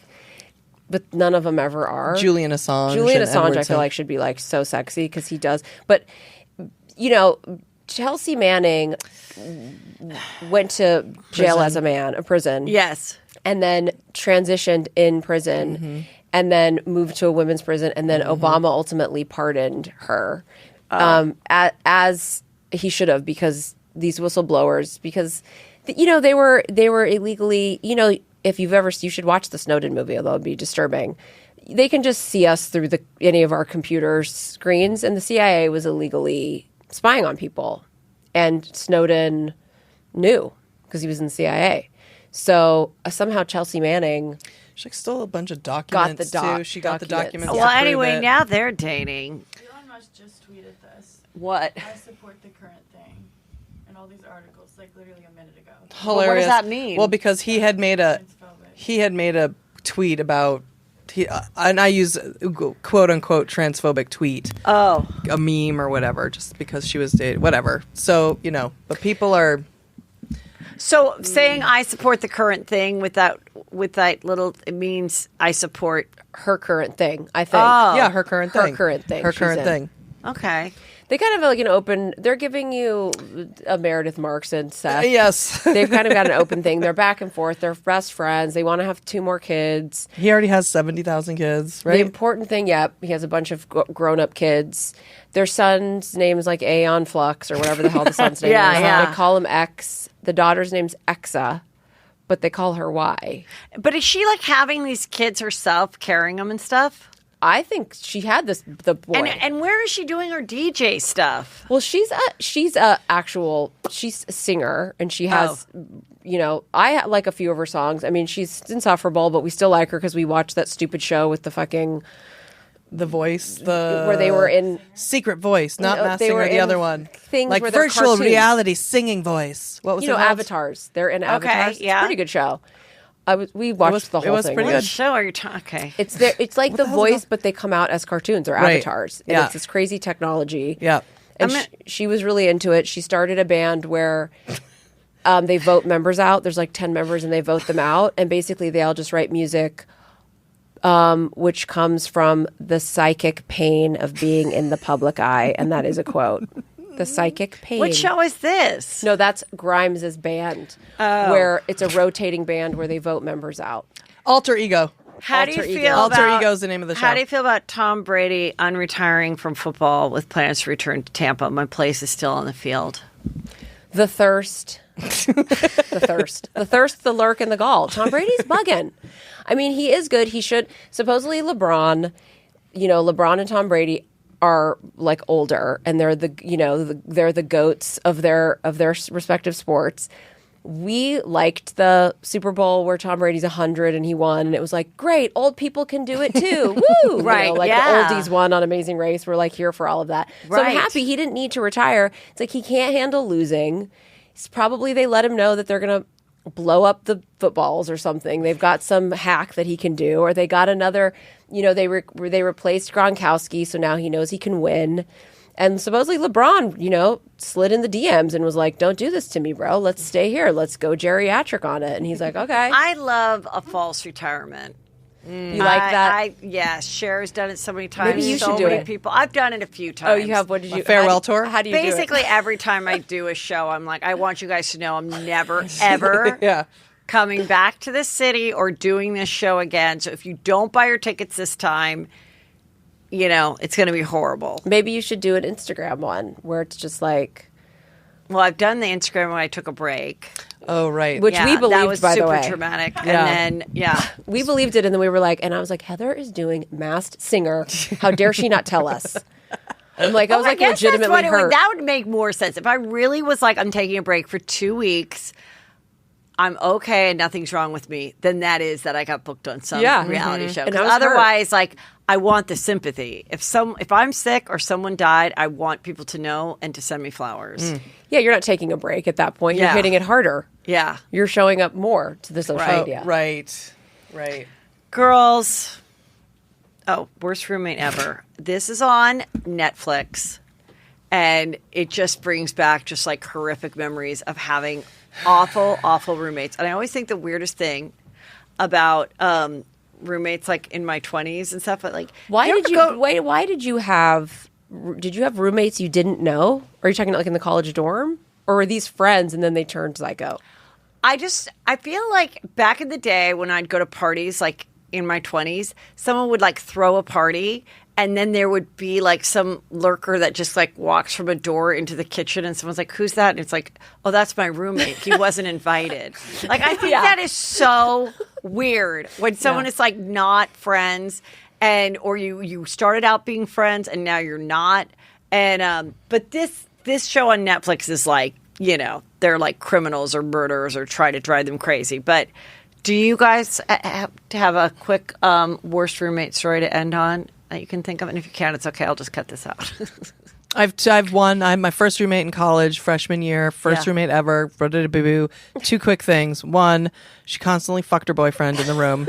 but none of them ever are. Julian Assange. I feel like should be like so sexy because he does, but. Chelsea Manning went to jail as a prison. Yes. And then transitioned in prison and then moved to a women's prison. And then Obama ultimately pardoned her as he should have, because these whistleblowers, they were illegally, if you should watch the Snowden movie, although it'd be disturbing. They can just see us through any of our computer screens, and the CIA was illegally spying on people, and Snowden knew because he was in the CIA. So somehow Chelsea Manning She stole a bunch of documents too. She got the documents. Well, anyway, now they're dating. Elon Musk just tweeted this. What? I support the current thing. And all these articles, like literally a minute ago. Well, what does that mean? Well, because he had made a tweet about. And I use quote unquote transphobic tweet. Oh. A meme or whatever, just because she was dating, whatever. So, but people are. So saying I support the current thing with that little, it means I support her current thing, I think. Oh. Yeah, her current thing. Her current thing. Her current thing. Okay. They kind of like an open, they're giving you a Meredith Marks and Seth. Yes. They've kind of got an open thing. They're back and forth. They're best friends. They want to have 2 more kids. He already has 70,000 kids, right? The important thing, he has a bunch of grown-up kids. Their son's name is like Aeon Flux or whatever the hell the son's name is. Yeah. They call him X. The daughter's name's Exa, but they call her Y. But is she like having these kids herself, carrying them and stuff? I think she had the boy. And where is she doing her DJ stuff? Well, she's a singer, and she has, I like a few of her songs. I mean, she's insufferable, but we still like her because we watched that stupid show with the fucking The Voice, where they were in Secret Voice, not Masked they Singer, were the in other one, things like where they're virtual cartoons. reality singing voice. What was it called? Avatars. They're in Avatars. It's a pretty good show. We watched the whole thing. pretty What good. show are you talking? Okay. It's like The Voice, but they come out as cartoons or Right. avatars. And Yeah. it's this crazy technology. Yeah. And she was really into it. She started a band where They vote members out. There's like 10 members and they vote them out. And basically they all just write music, which comes from the psychic pain of being in the public eye. And that is a quote. The psychic pain. What show is this? No, that's Grimes' band, where it's a rotating band where they vote members out. Alter Ego. How do you feel Alter about, Ego is the name of the show. How do you feel about Tom Brady unretiring from football with plans to return to Tampa? My place is still on the field. The thirst. The thirst. The thirst, the lurk, and the gall. Tom Brady's bugging. I mean, he is good. He should. Supposedly LeBron, LeBron and Tom Brady are like older and they're they're the goats of their respective sports. We liked the Super Bowl where Tom Brady's 100 and he won, and it was like, great, old people can do it too. Woo! Right, the oldies won on Amazing Race. We're like here for all of that. So Right. I'm happy he didn't need to retire. It's like he can't handle losing. It's probably they let him know that they're going to blow up the footballs or something. They've got some hack that he can do, or they got another, they replaced Gronkowski, so now he knows he can win. And supposedly LeBron, slid in the DMs and was like, don't do this to me, bro. Let's stay here. Let's go geriatric on it. And he's like, okay. I love a false retirement. You like that? Yeah, Cher's done it so many times. Maybe you so should do many it. People. I've done it a few times. Oh, you have? What did you? farewell tour? How do you do it? Basically, every time I do a show, I'm like, I want you guys to know I'm never, ever Yeah. coming back to this city or doing this show again. So if you don't buy your tickets this time, it's going to be horrible. Maybe you should do an Instagram one where it's just like, Well, I've done the Instagram when I took a break. Oh, right. which we believed, that was by the super way. traumatic. Yeah. And then, We believed it, and then we were like, and I was like, Heather is doing Masked Singer. How dare she not tell us? I'm like, I was I like guess that's legitimately what hurt. that would make more sense. If I really was like, I'm taking a break for 2 weeks, I'm okay and nothing's wrong with me, then that is that I got booked on some reality show. And I 'Cause was otherwise, like, I want the sympathy. If I'm sick or someone died, I want people to know and to send me flowers. Yeah, you're not taking a break at that point. You're Yeah. hitting it harder. Yeah. You're showing up more to the social media. Right. Girls. Oh, worst roommate ever. This is on Netflix. And it just brings back just like horrific memories of having awful, awful roommates. And I always think the weirdest thing about roommates like in my 20s and stuff, but like Why you did ever you why did you have roommates you didn't know? Are you talking like in the college dorm? Or were these friends and then they turned psycho? I feel like back in the day when I'd go to parties, like in my 20s, someone would like throw a party and then there would be like some lurker that just like walks from a door into the kitchen and someone's like, who's that? And it's like, oh, that's my roommate. He wasn't invited. Like, I think that is so weird when someone is like not friends or you started out being friends and now you're not. And, but this show on Netflix is like, they're like criminals or murderers or try to drive them crazy. But do you guys have a quick worst roommate story to end on that you can think of? And if you can't, it's okay. I'll just cut this out. I've one. I'm my first roommate in college, freshman year, first roommate ever. Boo-boo. Two quick things. One, she constantly fucked her boyfriend in the room.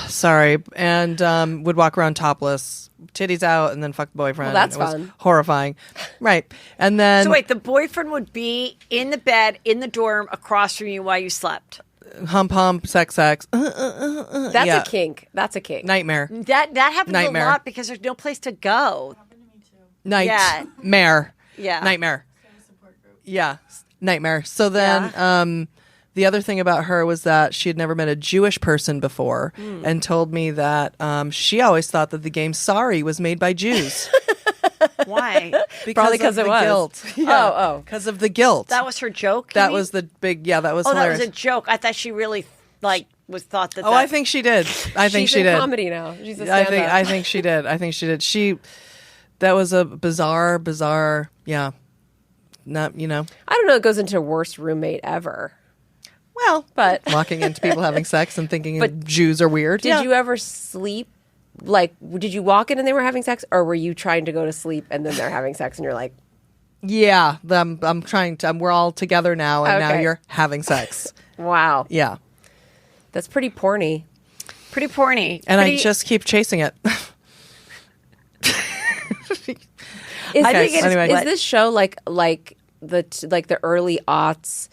Sorry. And would walk around topless, titties out, and then fuck the boyfriend. Well, that's it was fun. horrifying. Right. And then So wait, the boyfriend would be in the bed in the dorm across from you while you slept. hump, sex. That's Yeah. a kink. That's a kink. Nightmare. That happens Nightmare. a lot because there's no place to go. Nightmare. Yeah. Nightmare. Yeah. Nightmare. So then the other thing about her was that she had never met a Jewish person before and told me that she always thought that the game Sorry was made by Jews. Why? Probably because of it the was. guilt. Oh. Because of the guilt. That was her joke? you That mean? was the big, that was Oh, that hilarious. was a joke. I thought she really was thought that. Oh, I think she did. I think She's she in did. comedy now. She's a I stand-up. think she did. I think she did. That was a bizarre, yeah. Not, I don't know. It goes into worst roommate ever. well, But walking into people having sex and thinking But Jews are weird. did you ever sleep? Like, did you walk in and they were having sex, or were you trying to go to sleep and then they're having sex and you're like, Yeah, I'm trying to. We're all together now, and now Okay. you're having sex. wow, Yeah, that's pretty porny. pretty porny. and Pretty- I just keep chasing it. Is, Okay, this, anyway. is this show like like the early aughts,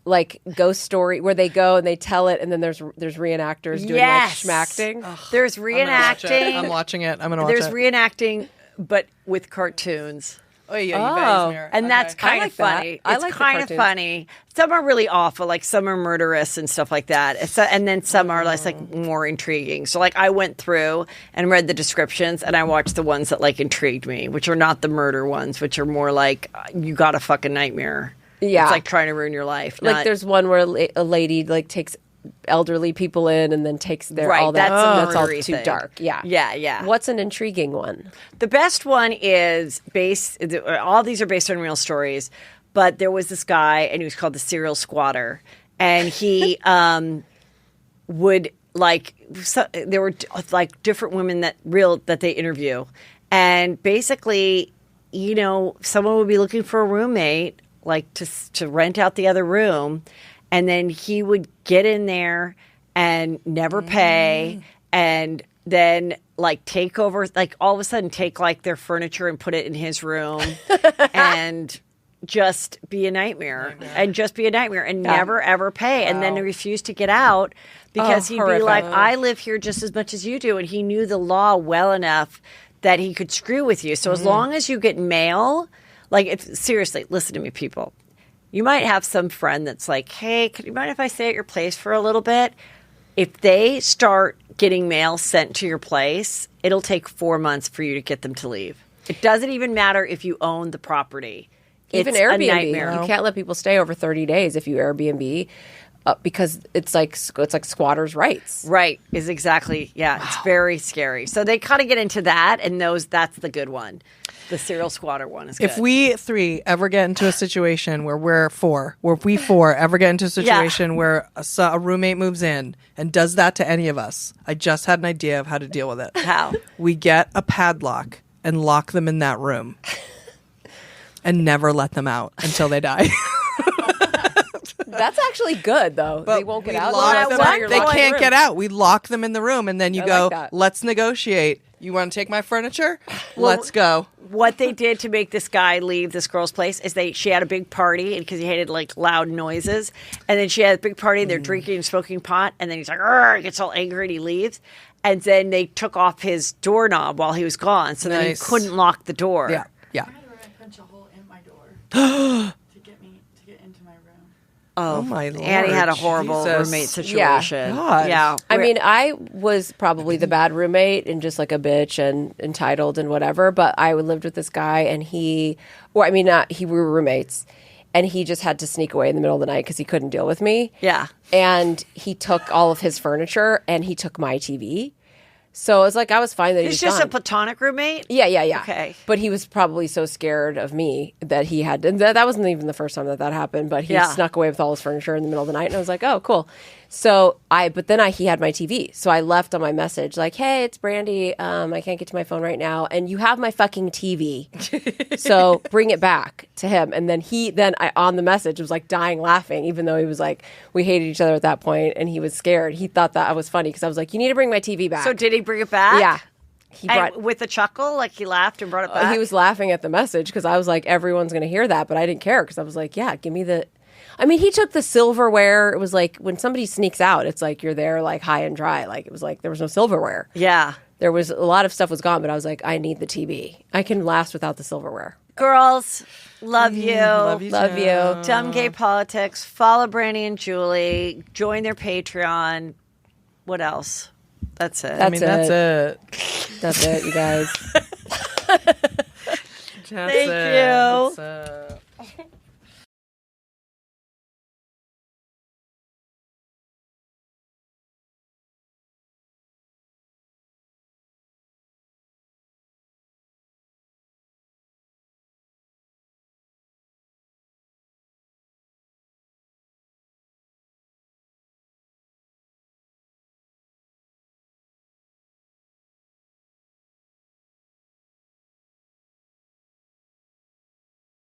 like ghost story where they go and they tell it, and then there's reenactors doing like schmacting. There's reenacting. I'm watching it. I'm gonna watch There's it. reenacting, but with cartoons. Oh yeah, you guys mirror. And that's kind I of like that. funny. I It's like the kind of cartoons. funny. Some are really awful, like some are murderous and stuff like that. And then some are less, like more intriguing. So like I went through and read the descriptions, and I watched the ones that like intrigued me, which are not the murder ones, which are more like you got a fucking nightmare. Yeah. It's like trying to ruin your life. Like not- there's one where a lady like takes elderly people in and then takes their Right, all that. that's a all murdery too thing. dark. Yeah. Yeah. What's an intriguing one? The best one is all these are based on real stories, but there was this guy and he was called the serial squatter, and he would there were like different women that they interview, and basically, you know, someone would be looking for a roommate, like to rent out the other room, and then he would get in there and never pay, and then like take over, like all of a sudden take like their furniture and put it in his room and just be a nightmare and never ever pay. And then he refused to get out because he'd horrific. be like, I live here just as much as you do. And he knew the law well enough that he could screw with you. So as long as you get mail, like seriously, listen to me, people. You might have some friend that's like, hey, could you mind if I stay at your place for a little bit? If they start getting mail sent to your place, it'll take 4 months for you to get them to leave. It doesn't even matter if you own the property. Even It's a Airbnb, nightmare. you can't let people stay over 30 days if you Airbnb, because it's like squatters' rights. Right, is exactly, it's very scary. So they kind of get into that, and that's the good one. The serial squatter one is good. If we three ever get into a situation where we four ever get into a situation where a roommate moves in and does that to any of us, I just had an idea of how to deal with it. How? We get a padlock and lock them in that room and never let them out until they die. That's actually good, though. They won't get out. Lock them Well, in- you're they locked in can't the get out. We lock them in the room, and then you I go, like that. let's negotiate. You want to take my furniture? Let's go. What they did to make this guy leave this girl's place is she had a big party because he hated like loud noises, and then she had a big party and they're drinking and smoking pot, and then he's like, "Arr," he gets all angry and he leaves, and then they took off his doorknob while he was gone, so then he Nice. couldn't lock the door. Yeah. I had to punch a hole in my door to get into my room. Oh my Lord. Annie had a horrible Jesus. roommate situation. God. Yeah. I mean, I was probably the bad roommate and just like a bitch and entitled and whatever, but I lived with this guy and we were roommates, and he just had to sneak away in the middle of the night because he couldn't deal with me. Yeah. And he took all of his furniture and he took my TV. So it's like I was fine that he was He's just gone. a platonic roommate? Yeah. Okay. But he was probably so scared of me that he had to, that wasn't even the first time that happened, but he snuck away with all his furniture in the middle of the night, and I was like, oh, cool. So he had my TV. So I left on my message like, hey, it's Brandy. I can't get to my phone right now. And you have my fucking TV. So bring it back to him. And then on the message was like dying laughing, even though he was like, we hated each other at that point and he was scared. He thought that I was funny because I was like, you need to bring my TV back. So did he bring it back? Yeah. He And with a chuckle, like he laughed and brought it back? he was laughing at the message because I was like, everyone's going to hear that, but I didn't care because I was like, yeah, give me the. I mean, he took the silverware. It was like when somebody sneaks out, it's like you're there like high and dry. Like it was like there was no silverware. Yeah. There was a lot of stuff was gone, but I was like, I need the TV. I can last without the silverware. Girls, love you. Love you. Love you. Dumb Gay Politics. Follow Brandy and Julie. Join their Patreon. What else? That's it. That's That's it. That's it, you guys. That's Thank it. you. That's it.